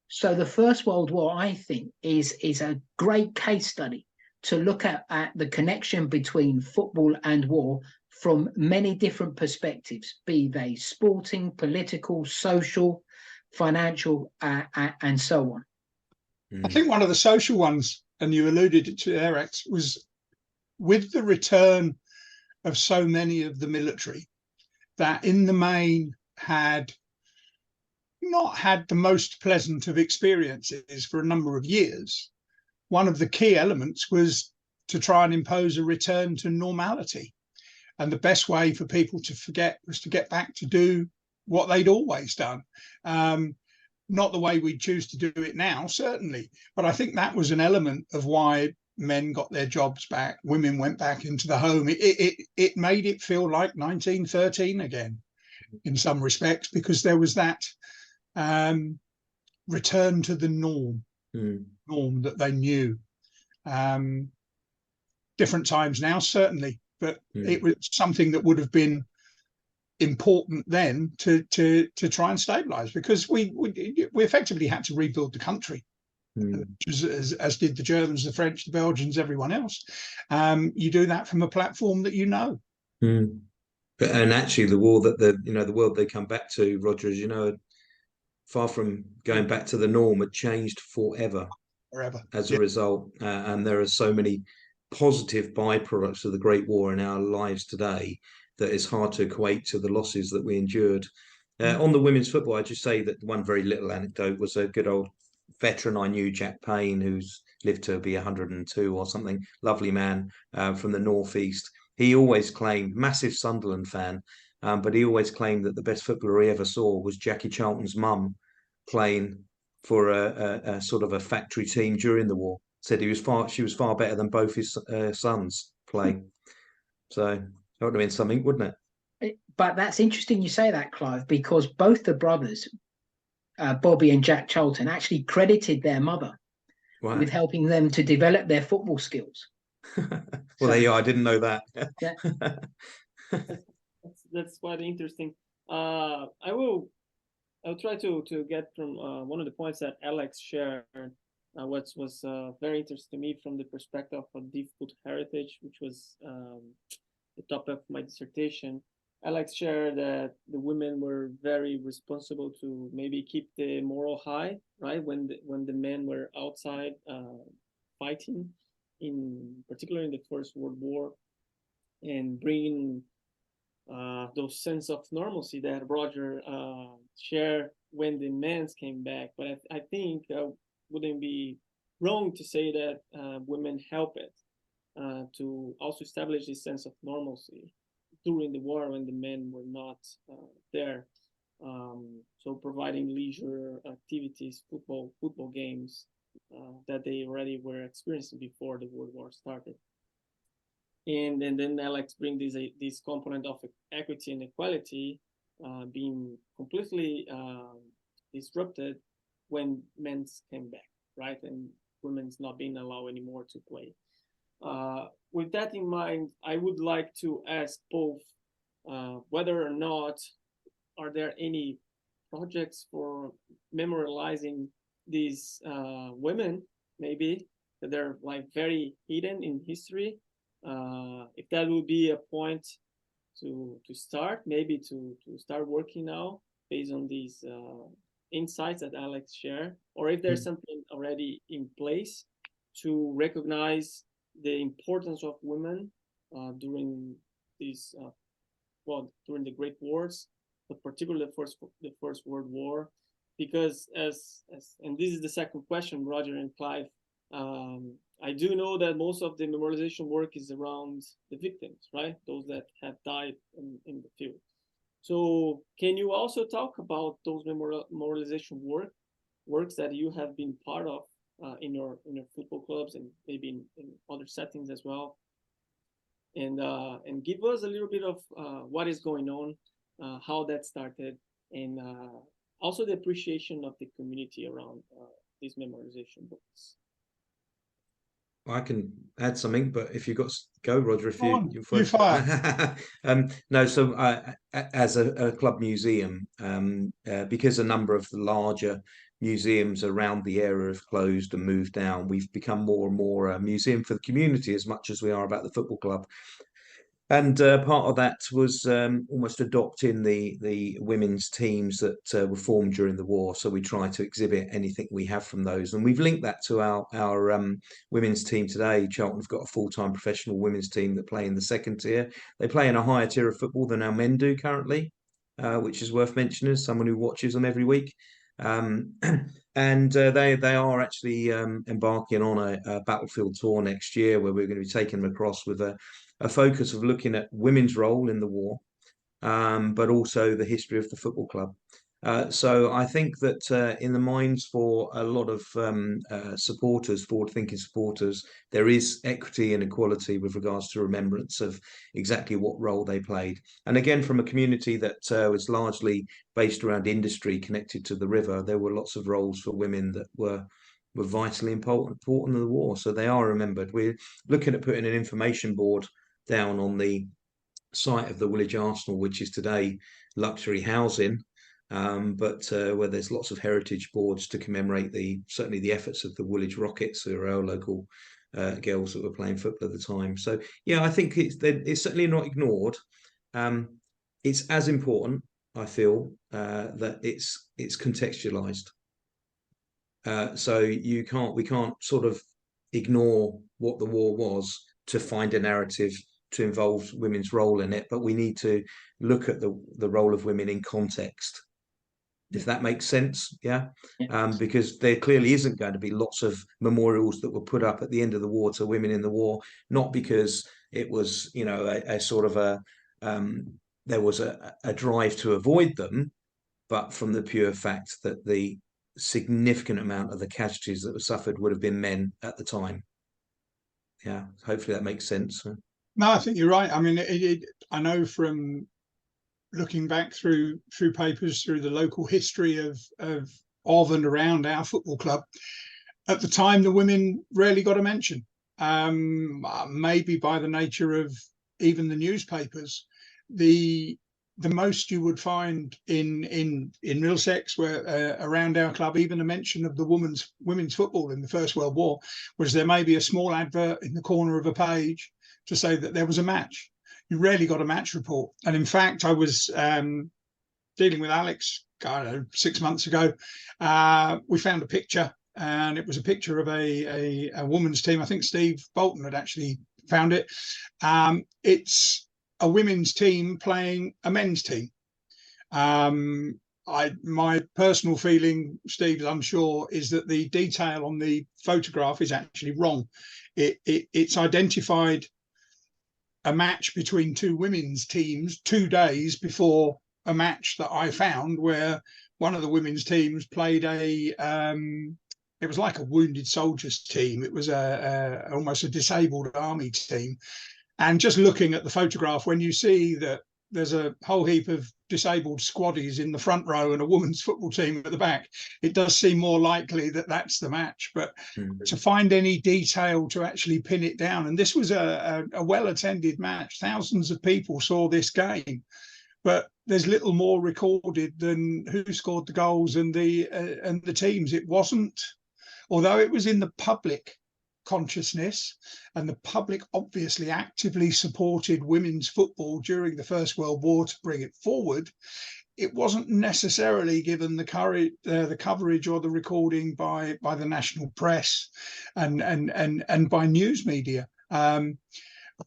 So the First World War, I think, is a great case study to look at the connection between football and war from many different perspectives, be they sporting, political, social, financial, and so on. I think one of the social ones, and you alluded to Eric, was with the return of so many of the military that in the main had not had the most pleasant of experiences for a number of years. One of the key elements was to try and impose a return to normality. And the best way for people to forget was to get back to do what they'd always done. Not the way we choose to do it now, certainly. But I think that was an element of why men got their jobs back, women went back into the home. It made it feel like 1913 again, in some respects, because there was that return to the norm that they knew. Different times now, certainly, but it was something that would have been important then to try and stabilize, because we effectively had to rebuild the country. As did the Germans, the French, the Belgians, everyone else. You do that from a platform that you know. And actually, the war that the world they come back to, Roger, as you know, far from going back to the norm, had changed forever as a result. And there are so many positive byproducts of the Great War in our lives today that it's hard to equate to the losses that we endured. On the women's football, I'd just say that one very little anecdote was a good old veteran I knew, Jack Payne, who's lived to be 102 or something, lovely man from the northeast. He always claimed, massive Sunderland fan, but he always claimed that the best footballer he ever saw was Jackie Charlton's mum playing for a sort of a factory team during the war. Said she was far better than both his sons playing. So that would have been something, wouldn't it? But that's interesting you say that, Clive, because both the brothers, Bobby and Jack Charlton, actually credited their mother with helping them to develop their football skills. Well, there you are. I didn't know that. Yeah. That's quite interesting. I'll try to get from one of the points that Alex shared, what was very interesting to me from the perspective of difficult heritage, which was the topic of my dissertation. Alex shared that the women were very responsible to maybe keep the moral high, right? When the men were outside fighting, particularly in the First World War, and bringing those sense of normalcy that Roger shared when the men came back. But I think wouldn't be wrong to say that women help it to also establish this sense of normalcy during the war when the men were not there. So providing leisure activities, football games that they already were experiencing before the World War started. And then Alex brings this component of equity and equality being completely disrupted when men came back, right? And women's not being allowed anymore to play. With that in mind, I would like to ask both whether or not are there any projects for memorializing these women, maybe that they're like very hidden in history. If that would be a point start, maybe to start working now based on these insights that Alex shared, or if there's something already in place to recognize the importance of women during these during the Great Wars, but particularly the First World War, because as and this is the second question, Roger and Clive. I do know that most of the memorialization work is around the victims, right? Those that have died in the field. So can you also talk about those memorialization works that you have been part of in your football clubs and maybe in other settings as well? And give us a little bit of what is going on, how that started, and also the appreciation of the community around these memorialization books. I can add something, but if you've got to go, Roger, if you fire. No, so as a club museum, because a number of the larger museums around the area have closed and moved down, we've become more and more a museum for the community as much as we are about the football club. And part of that was almost adopting the women's teams that were formed during the war. So we try to exhibit anything we have from those. And we've linked that to our women's team today. Charlton have got a full-time professional women's team that play in the second tier. They play in a higher tier of football than our men do currently, which is worth mentioning as someone who watches them every week. And they are actually embarking on a battlefield tour next year where we're going to be taking them across with a focus of looking at women's role in the war, but also the history of the football club. So I think that in the minds for a lot of supporters, forward-thinking supporters, there is equity and equality with regards to remembrance of exactly what role they played. And again, from a community that was largely based around industry connected to the river, there were lots of roles for women that were vitally important in the war. So they are remembered. We're looking at putting an information board down on the site of the Woolwich Arsenal, which is today luxury housing, but where there's lots of heritage boards to commemorate certainly the efforts of the Woolwich Rockets, who are our local girls that were playing football at the time. So yeah, I think it's certainly not ignored. It's as important, I feel, that it's contextualized. So we can't sort of ignore what the war was to find a narrative to involve women's role in it, but we need to look at the role of women in context, if that makes sense. Yeah. Because there clearly isn't going to be lots of memorials that were put up at the end of the war to women in the war, not because it was, a sort of there was a drive to avoid them, but from the pure fact that the significant amount of the casualties that were suffered would have been men at the time. Yeah, hopefully that makes sense. No, I think you're right. I mean, I know from looking back through papers, through the local history of and around our football club, at the time the women rarely got a mention. Maybe by the nature of even the newspapers, the most you would find in Middlesex, where around our club, even a mention of the women's football in the First World War, was there may be a small advert in the corner of a page to say that there was a match. You rarely got a match report. And in fact, I was dealing with Alex, I don't know, 6 months ago. We found a picture, and it was a picture of a women's team. I think Steve Bolton had actually found it. It's a women's team playing a men's team. My personal feeling, Steve, I'm sure, is that the detail on the photograph is actually wrong. It's identified a match between two women's teams 2 days before a match that I found where one of the women's teams played it was like a wounded soldiers team. It was almost a disabled army team. And just looking at the photograph, when you see that there's a whole heap of disabled squaddies in the front row and a women's football team at the back, it does seem more likely that that's the match. But to find any detail to actually pin it down, and this was a well-attended match, thousands of people saw this game, but there's little more recorded than who scored the goals and the teams. It wasn't, although it was in the public consciousness, and the public obviously actively supported women's football during the First World War to bring it forward, it wasn't necessarily given the coverage or the recording by the national press and by news media.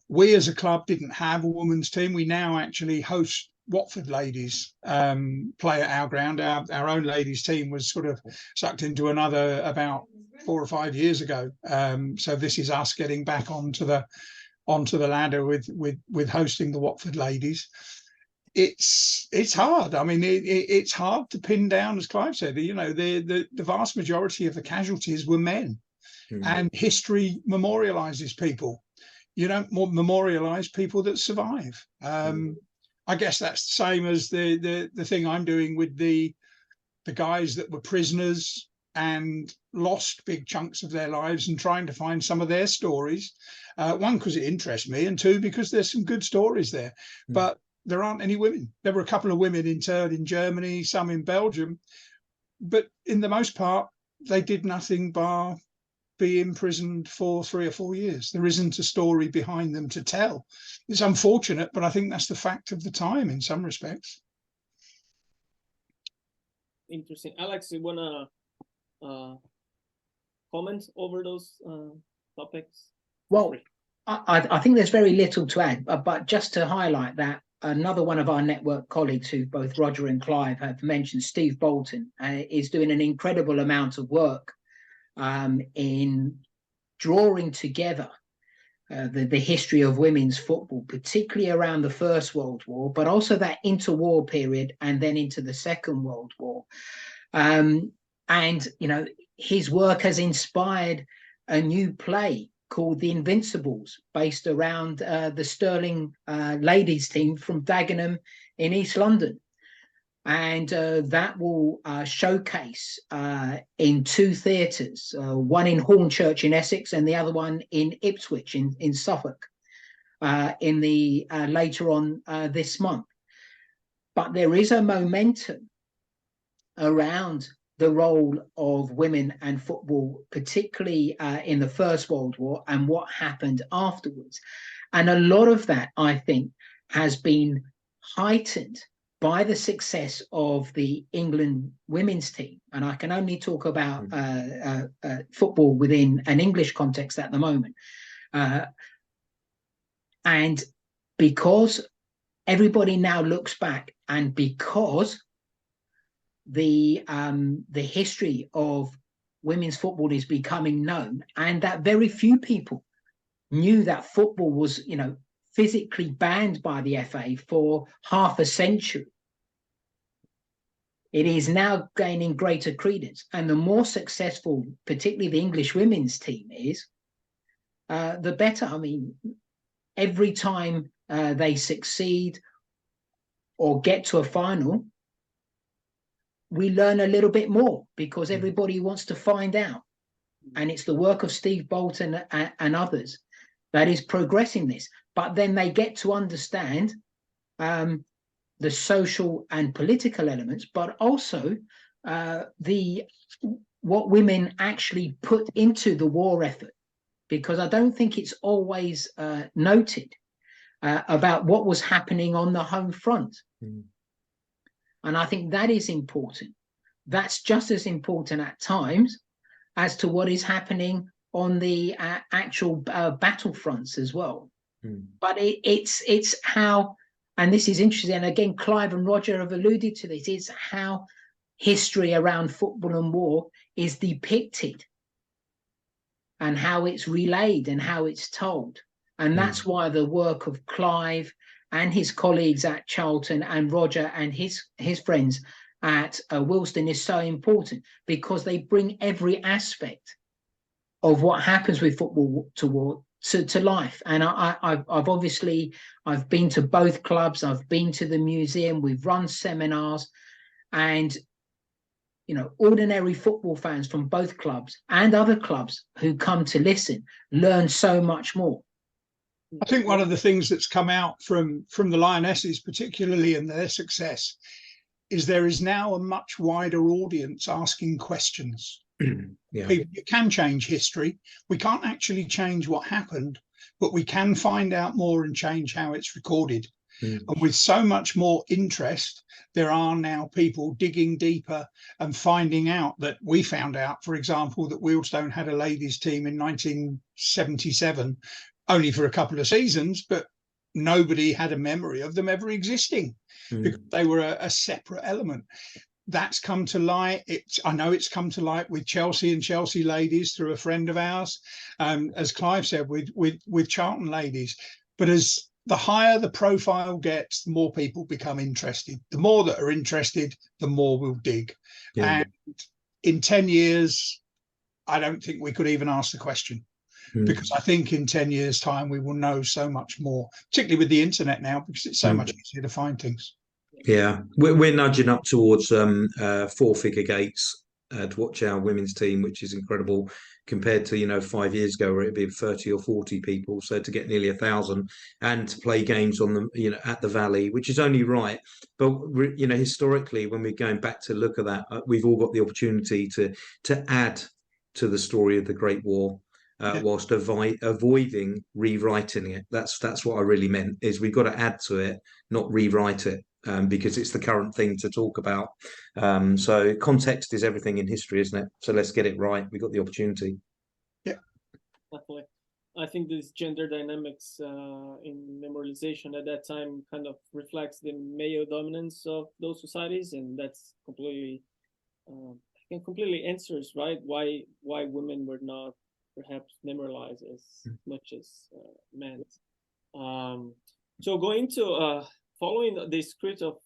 We as a club didn't have a women's team. We now actually host Watford ladies play at our ground. Our own ladies team was sort of sucked into another about 4 or 5 years ago. So this is us getting back onto the ladder with hosting the Watford ladies. It's hard. I mean, it's hard to pin down, as Clive said. You know, the vast majority of the casualties were men, and history memorializes people. You don't memorialize people that survive. I guess that's the same as the thing I'm doing with the guys that were prisoners and lost big chunks of their lives, and trying to find some of their stories. One, because it interests me, and two, because there's some good stories there. But there aren't any women. There were a couple of women interred in Germany, some in Belgium, but in the most part, they did nothing bar be imprisoned for 3 or 4 years. There isn't a story behind them to tell. It's unfortunate, but I think that's the fact of the time in some respects. Interesting. Alex, you want to comment over those topics? Well, I think there's very little to add, but just to highlight that another one of our network colleagues, who both Roger and Clive have mentioned, Steve Bolton, is doing an incredible amount of work in drawing together the history of women's football, particularly around the First World War, but also that interwar period and then into the Second World War. And, you know, his work has inspired a new play called The Invincibles, based around the Stirling ladies team from Dagenham in East London. And that will showcase in 2 theatres, one in Hornchurch in Essex and the other one in Ipswich in Suffolk, in the later on this month. But there is a momentum around the role of women and football, particularly in the First World War and what happened afterwards. And a lot of that, I think, has been heightened by the success of the England women's team. And I can only talk about football within an English context at the moment. And because everybody now looks back, and because the history of women's football is becoming known, and that very few people knew that football was, you know, physically banned by the FA for half a century. It is now gaining greater credence, and the more successful, particularly the English women's team is, the better. I mean, every time they succeed or get to a final, we learn a little bit more, because everybody wants to find out. And it's the work of Steve Bolton and others that is progressing this. But then they get to understand the social and political elements, but also what women actually put into the war effort, because I don't think it's always noted about what was happening on the home front. And I think that is important. That's just as important at times as to what is happening on the actual battlefronts as well. But it's how, and this is interesting, and again, Clive and Roger have alluded to this, it's how history around football and war is depicted, and how it's relayed and how it's told. And that's why the work of Clive and his colleagues at Charlton, and Roger and his friends at Wealdstone is so important, because they bring every aspect of what happens with football to life. And I've been to both clubs, I've been to the museum, we've run seminars, and you know, ordinary football fans from both clubs and other clubs who come to listen learn so much more. I think one of the things that's come out from the Lionesses, particularly in their success, is there is now a much wider audience asking questions. Yeah. You can change history. We can't actually change what happened, but we can find out more and change how it's recorded. And with so much more interest, there are now people digging deeper and finding out that we found out, for example, that Wealdstone had a ladies team in 1977, only for a couple of seasons, but nobody had a memory of them ever existing because they were a separate element. That's come to light. I know it's come to light with Chelsea and Chelsea ladies through a friend of ours, as Clive said, with Charlton ladies. But as the higher the profile gets, the more people become interested. The more that are interested, the more we'll dig. Yeah. And in 10 years, I don't think we could even ask the question, because I think in 10 years' time, we will know so much more, particularly with the internet now, because it's so much easier to find things. Yeah, we're nudging up towards four-figure gates to watch our women's team, which is incredible compared to 5 years ago where it'd be 30 or 40 people. So to get nearly 1,000 and to play games on them, at the Valley, which is only right. But historically, when we're going back to look at that, we've all got the opportunity to add to the story of the Great War. Whilst avoiding rewriting it. That's what I really meant, is we've got to add to it, not rewrite it, because it's the current thing to talk about. So context is everything in history, isn't it? So let's get it right. We've got the opportunity. Yeah, definitely. I think this gender dynamics in memorialization at that time kind of reflects the male dominance of those societies, and that's completely answers, right, why women were not perhaps memorialized as much as men. So going to following the script of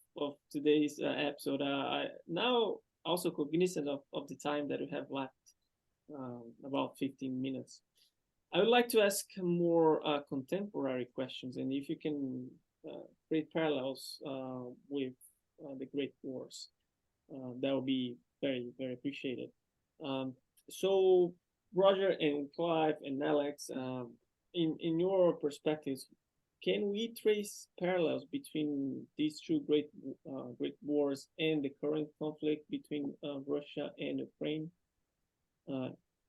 today's episode, I now also cognizant of the time that we have left, about 15 minutes. I would like to ask more contemporary questions, and if you can create parallels with the Great Wars, that would be very, very appreciated. So Roger and Clive and Alex, in your perspectives, can we trace parallels between these two great wars and the current conflict between Russia and Ukraine?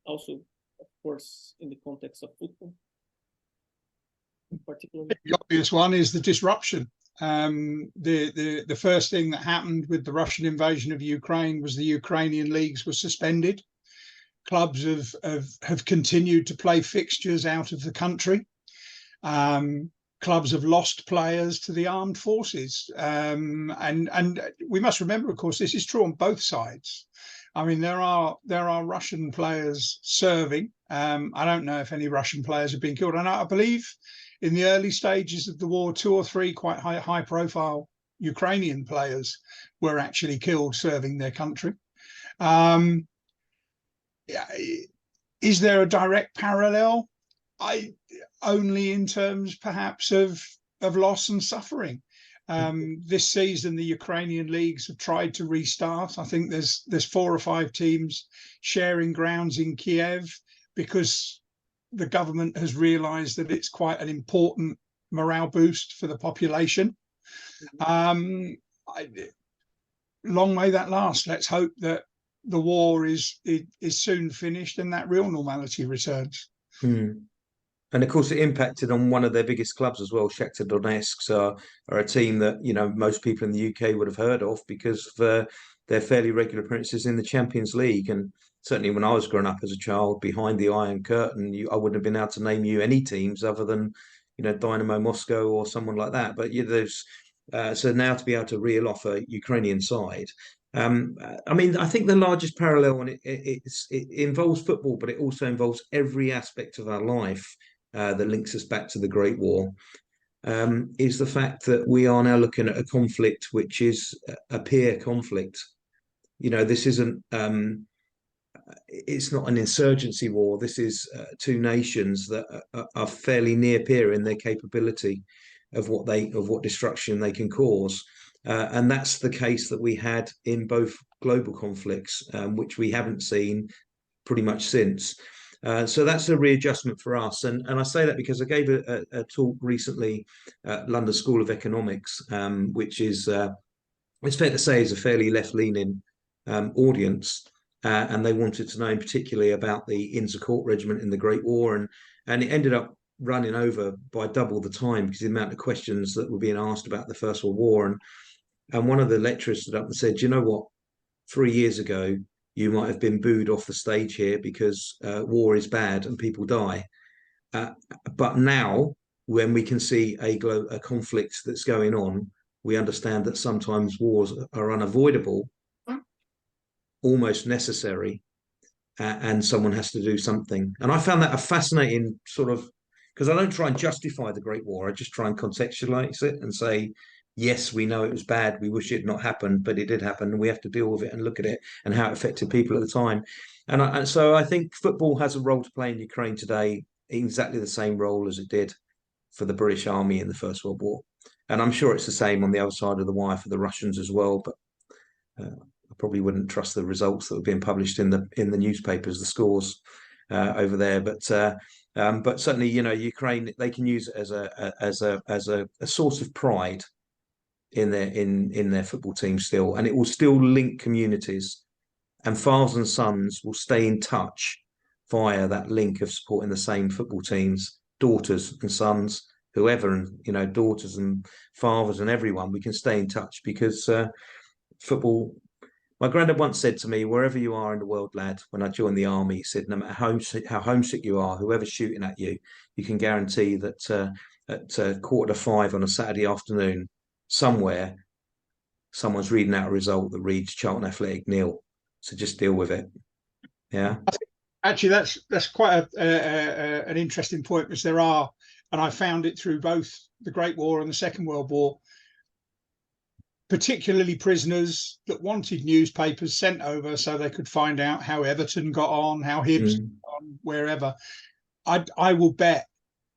Also, of course, in the context of football, in particular. The obvious one is the disruption. The first thing that happened with the Russian invasion of Ukraine was the Ukrainian leagues were suspended. Clubs have continued to play fixtures out of the country. Clubs have lost players to the armed forces. And we must remember, of course, this is true on both sides. I mean, there are Russian players serving. I don't know if any Russian players have been killed. And I believe in the early stages of the war, 2 or 3 quite high profile Ukrainian players were actually killed serving their country. Is there a direct parallel? Only in terms perhaps of loss and suffering. This season, the Ukrainian leagues have tried to restart. I think there's 4 or 5 teams sharing grounds in Kiev because the government has realized that it's quite an important morale boost for the population. Long may that last. Let's hope that the war is soon finished and that real normality returns. And of course, it impacted on one of their biggest clubs as well. Shakhtar Donetsk are a team that most people in the UK would have heard of because of their fairly regular appearances in the Champions League. And certainly, when I was growing up as a child, behind the Iron Curtain, I wouldn't have been able to name you any teams other than Dynamo Moscow or someone like that. But there's so now to be able to reel off a Ukrainian side. I mean, I think the largest parallel, and it involves football, but it also involves every aspect of our life that links us back to the Great War, is the fact that we are now looking at a conflict which is a peer conflict. This isn't, it's not an insurgency war. This is 2 nations that are fairly near peer in their capability of what destruction they can cause. And that's the case that we had in both global conflicts, which we haven't seen pretty much since. So that's a readjustment for us. And I say that because I gave a talk recently at London School of Economics, which is, it's fair to say, is a fairly left-leaning audience. and they wanted to know particularly about the Inter-Court Regiment in the Great War, and it ended up running over by double the time because the amount of questions that were being asked about the First World War. And one of the lecturers stood up and said, you know what, 3 years ago, you might have been booed off the stage here because war is bad and people die. But now, when we can see a conflict that's going on, we understand that sometimes wars are unavoidable, almost necessary, and someone has to do something. And I found that a fascinating sort of, because I don't try and justify the Great War, I just try and contextualize it and say, yes, we know it was bad, we wish it had not happened, but it did happen, and we have to deal with it and look at it and how it affected people at the time. And so I think football has a role to play in Ukraine today, exactly the same role as it did for the British Army in the First World War. And I'm sure it's the same on the other side of the wire for the Russians as well, but I probably wouldn't trust the results that were being published in the newspapers, the scores over there. But certainly, you know, Ukraine, they can use it as a source of pride in their football team still, and it will still link communities, and fathers and sons will stay in touch via that link of supporting the same football teams, daughters and sons, whoever, and you know, daughters and fathers and everyone. We can stay in touch because football. My granddad once said to me, wherever you are in the world, lad, when I joined the army, he said, no matter how homesick you are, whoever's shooting at you, you can guarantee that at 4:45 on a Saturday afternoon, somewhere, someone's reading out a result that reads Charlton Athletic 0. So just deal with it. Yeah. Actually, that's quite an interesting point, because there are, and I found it through both the Great War and the Second World War, particularly prisoners that wanted newspapers sent over so they could find out how Everton got on, how Hibs got on, wherever. I will bet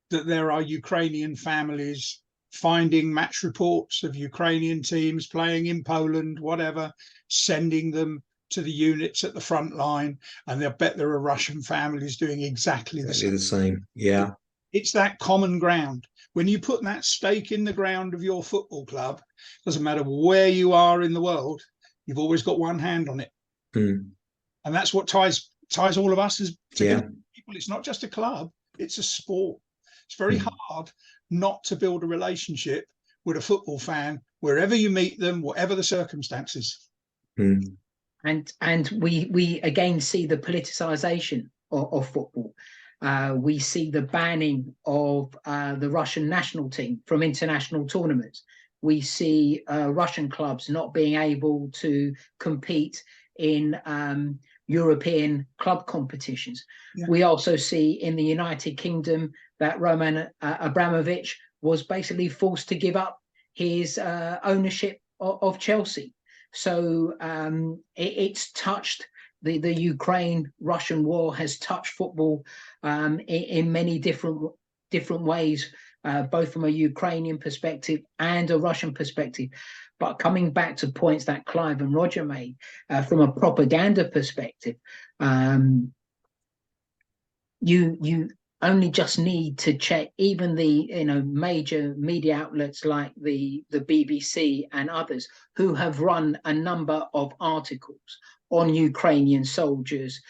that there are Ukrainian families finding match reports of Ukrainian teams playing in Poland, whatever, sending them to the units at the front line, and they'll bet there are Russian families doing exactly the same. Yeah. It's that common ground. When you put that stake in the ground of your football club, doesn't matter where you are in the world, you've always got one hand on it. And that's what ties all of us as together. People. It's not just a club, it's a sport. It's very hard not to build a relationship with a football fan wherever you meet them, whatever the circumstances. And we again see the politicization of football. We see the banning of the Russian national team from international tournaments. We see Russian clubs not being able to compete in European club competitions. We also see in the United Kingdom that Roman Abramovich was basically forced to give up his ownership of Chelsea. So it's touched the Ukraine-Russian war has touched football in many different ways, both from a Ukrainian perspective and a Russian perspective. But coming back to points that Clive and Roger made, from a propaganda perspective, you only just need to check even the major media outlets like the BBC and others, who have run a number of articles on Ukrainian soldiers,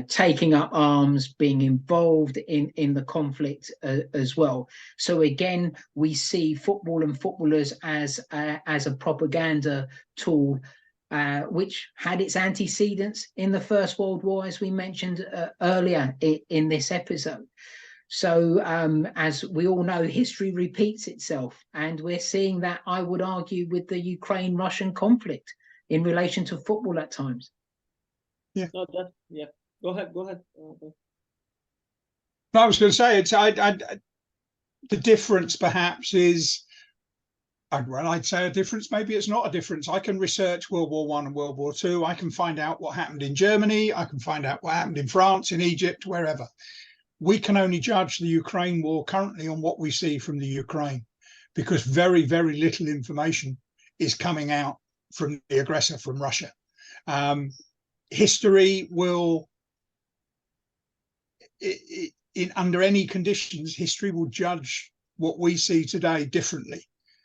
taking up arms, being involved in the conflict as well. So again, we see football and footballers as a propaganda tool, which had its antecedents in the First World War, as we mentioned earlier in this episode. So as we all know, history repeats itself, and we're seeing that, I would argue, with the Ukraine-Russian conflict in relation to football at times. Go ahead. I was going to say, the difference perhaps is, I'd say a difference, maybe it's not a difference. I can research World War I and World War II. I can find out what happened in Germany. I can find out what happened in France, in Egypt, wherever. We can only judge the Ukraine war currently on what we see from the Ukraine, because very, very little information is coming out from the aggressor, from Russia. History will, under any conditions, history will judge what we see today differently.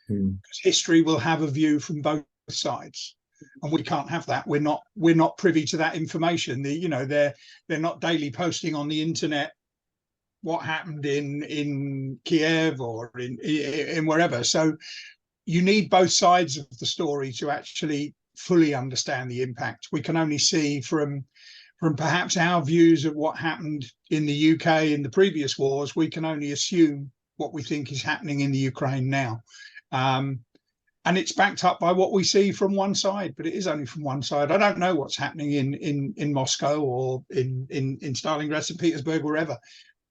Because history will have a view from both sides. and we can't have that. We're not privy to that information. They're not daily posting on the internet what happened in Kiev or in wherever. So you need both sides of the story to actually fully understand the impact. We can only see from perhaps our views of what happened in the UK in the previous wars. We can only assume what we think is happening in the Ukraine now. And it's backed up by what we see from one side, but it is only from one side. I don't know what's happening in Moscow or in Stalingrad, St. Petersburg, wherever.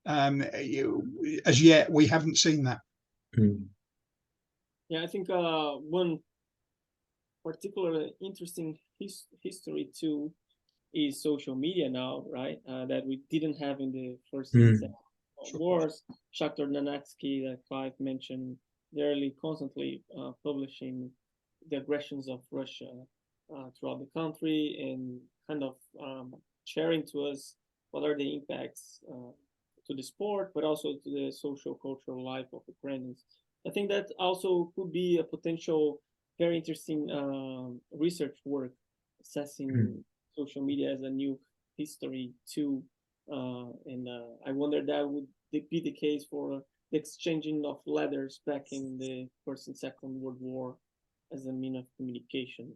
As yet, we haven't seen that. Yeah, I think one particularly interesting history too is social media now, right? That we didn't have in the first and second wars. Shakhtar Donetsk, that Clive mentioned, they're really constantly publishing the aggressions of Russia throughout the country and kind of sharing to us what are the impacts to the sport, but also to the socio-cultural life of Ukrainians. I think that also could be a potential very interesting research work, assessing social media as a new history too. And I wonder that would be the case for the exchanging of letters back in the First and Second World War as a means of communication.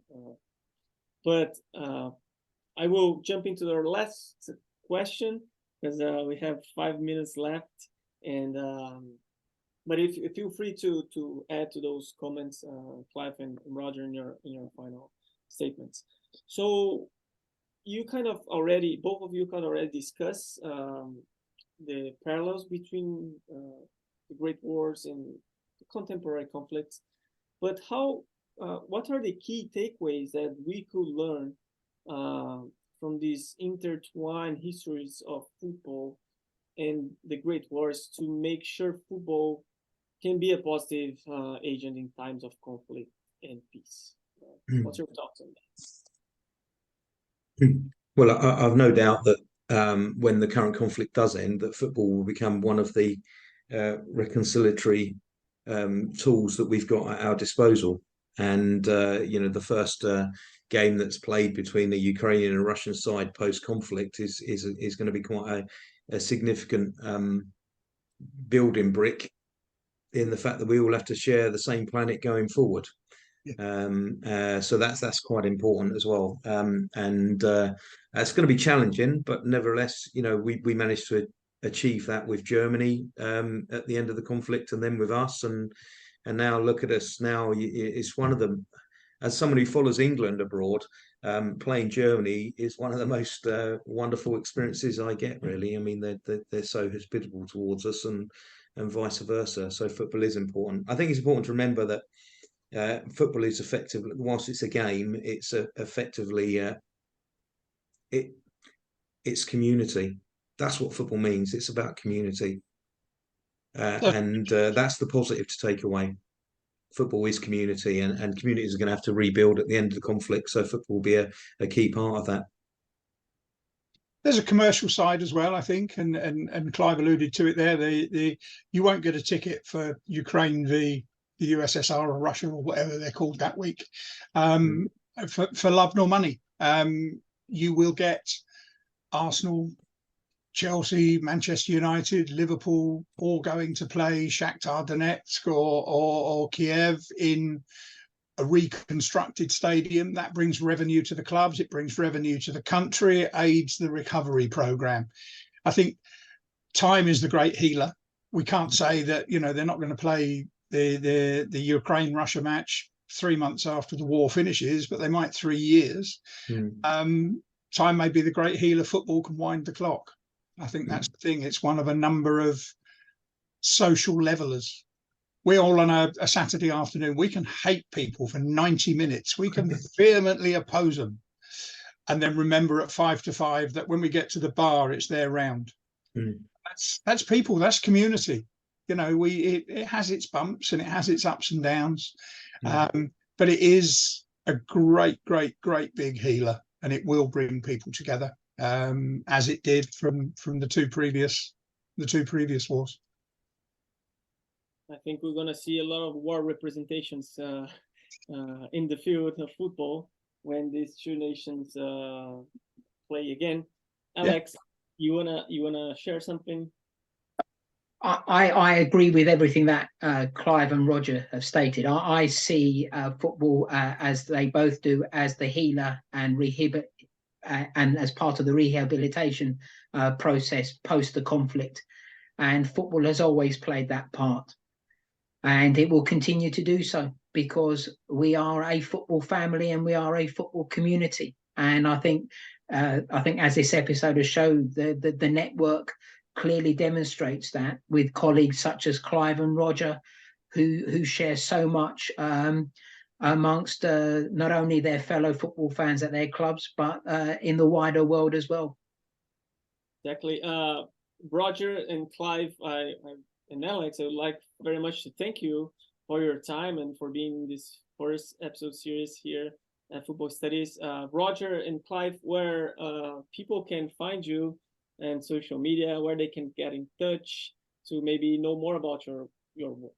But I will jump into our last question because we have 5 minutes left. And but if feel free to add to those comments, Clive and Roger, in your final statements. So you kind of already, both of you kind of already discussed the parallels between the Great Wars and the contemporary conflicts. But what are the key takeaways that we could learn from these intertwined histories of football and the Great Wars to make sure football can be a positive agent in times of conflict and peace? What's your thoughts on that? Well, I've no doubt that when the current conflict does end, that football will become one of the reconciliatory tools that we've got at our disposal. And the first game that's played between the Ukrainian and Russian side post-conflict is going to be quite a significant building brick in the fact that we all have to share the same planet going forward. So that's quite important as well. And it's going to be challenging, but nevertheless, we managed to achieve that with Germany at the end of the conflict, and then with us, and now look at us now. It's one of them. As someone who follows England abroad, playing Germany is one of the most wonderful experiences I get. Really, I mean, they're so hospitable towards us, and vice versa. So football is important. I think it's important to remember that football is effectively, whilst it's a game, it's effectively it's community. That's what football means. It's about community, and that's the positive to take away. Football is community, and communities are going to have to rebuild at the end of the conflict. So football will be a key part of that. There's a commercial side as well, I think, and Clive alluded to it there. You won't get a ticket for Ukraine v the USSR or Russia or whatever they're called that week for love nor money. You will get Arsenal, Chelsea, Manchester United, Liverpool all going to play Shakhtar Donetsk or Kiev in a reconstructed stadium. That brings revenue to the clubs, it brings revenue to the country, it aids the recovery program. I think time is the great healer. We can't say that they're not going to play the Ukraine-Russia match 3 months after the war finishes, but they might 3 years. Time may be the great healer. Football can wind the clock. I think that's the thing. It's one of a number of social levelers. We all on a Saturday afternoon, we can hate people for 90 minutes. We can vehemently oppose them, and then remember at 5-5 that when we get to the bar, it's their round. That's people. That's community. It has its bumps and it has its ups and downs, but it is a great big healer, and it will bring people together, as it did from the two previous wars. I think we're going to see a lot of war representations in the field of football. when these two nations play again. Alex, you wanna share something? I agree with everything that Clive and Roger have stated. I see football as they both do, as the healer and and as part of the rehabilitation process post the conflict. And football has always played that part, and it will continue to do so, because we are a football family and we are a football community. And I think as this episode has showed, the network clearly demonstrates that, with colleagues such as Clive and Roger, who share so much amongst not only their fellow football fans at their clubs, but in the wider world as well. Exactly. Roger and Clive, and Alex, I would like very much to thank you for your time and for being in this first episode series here at Football Studies. Roger and Clive, where people can find you and social media, where they can get in touch to maybe know more about your work.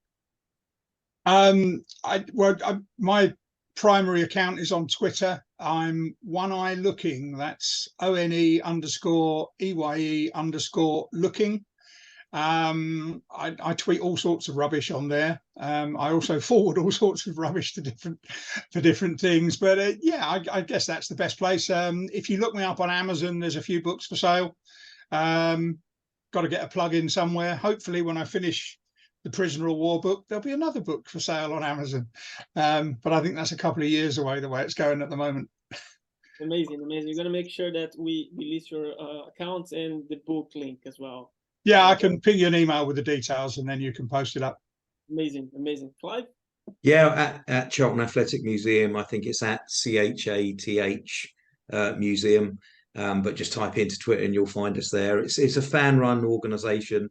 My primary account is on Twitter. I'm One Eye Looking. That's ONE_EYE_looking. I tweet all sorts of rubbish on there. I also forward all sorts of rubbish to different things. But I guess that's the best place. If you look me up on Amazon, there's a few books for sale. Got to get a plug in somewhere. Hopefully, when I finish the Prisoner of War book, there'll be another book for sale on Amazon. But I think that's a couple of years away, the way it's going at the moment. Amazing. We're going to make sure that we list your accounts and the book link as well. Yeah, I can ping you an email with the details and then you can post it up. Amazing. Clive? Yeah, at Charlton Athletic Museum. I think it's at CHATH Museum. But just type into Twitter and you'll find us there. It's a fan-run organisation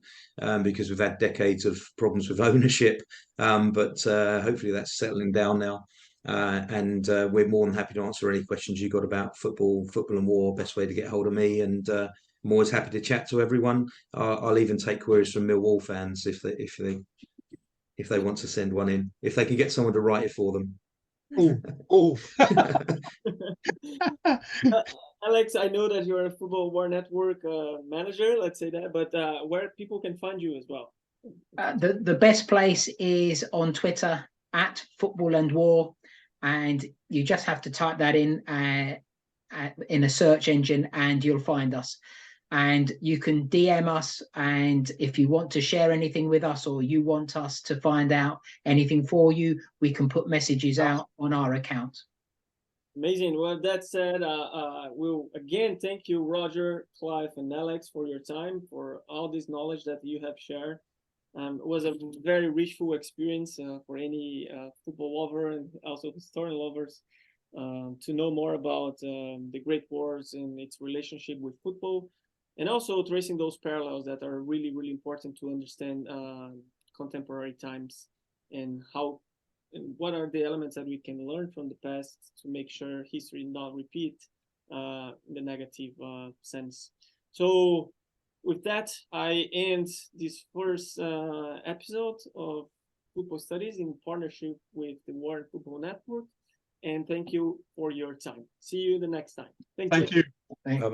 because we've had decades of problems with ownership, but hopefully that's settling down now. And we're more than happy to answer any questions you got about football and war. Best way to get hold of me, and I'm always happy to chat to everyone. I'll even take queries from Millwall fans if they want to send one in, if they can get someone to write it for them. Oh. Alex, I know that you're a Football War Network manager, let's say that, but where people can find you as well? The best place is on Twitter at Football and War, and you just have to type that in a search engine and you'll find us. And you can DM us, and if you want to share anything with us or you want us to find out anything for you, we can put messages out on our account. Amazing. Well, that said, we'll again thank you, Roger, Clive, and Alex, for your time, for all this knowledge that you have shared. It was a very richful experience for any football lover and also historian lovers to know more about the Great Wars and its relationship with football, and also tracing those parallels that are really, really important to understand contemporary times and what are the elements that we can learn from the past to make sure history not repeat in the negative sense. So with that, I end this first episode of Football Studies in partnership with the War Football Network. And thank you for your time. See you the next time. Thank you. Thank you. Thank you.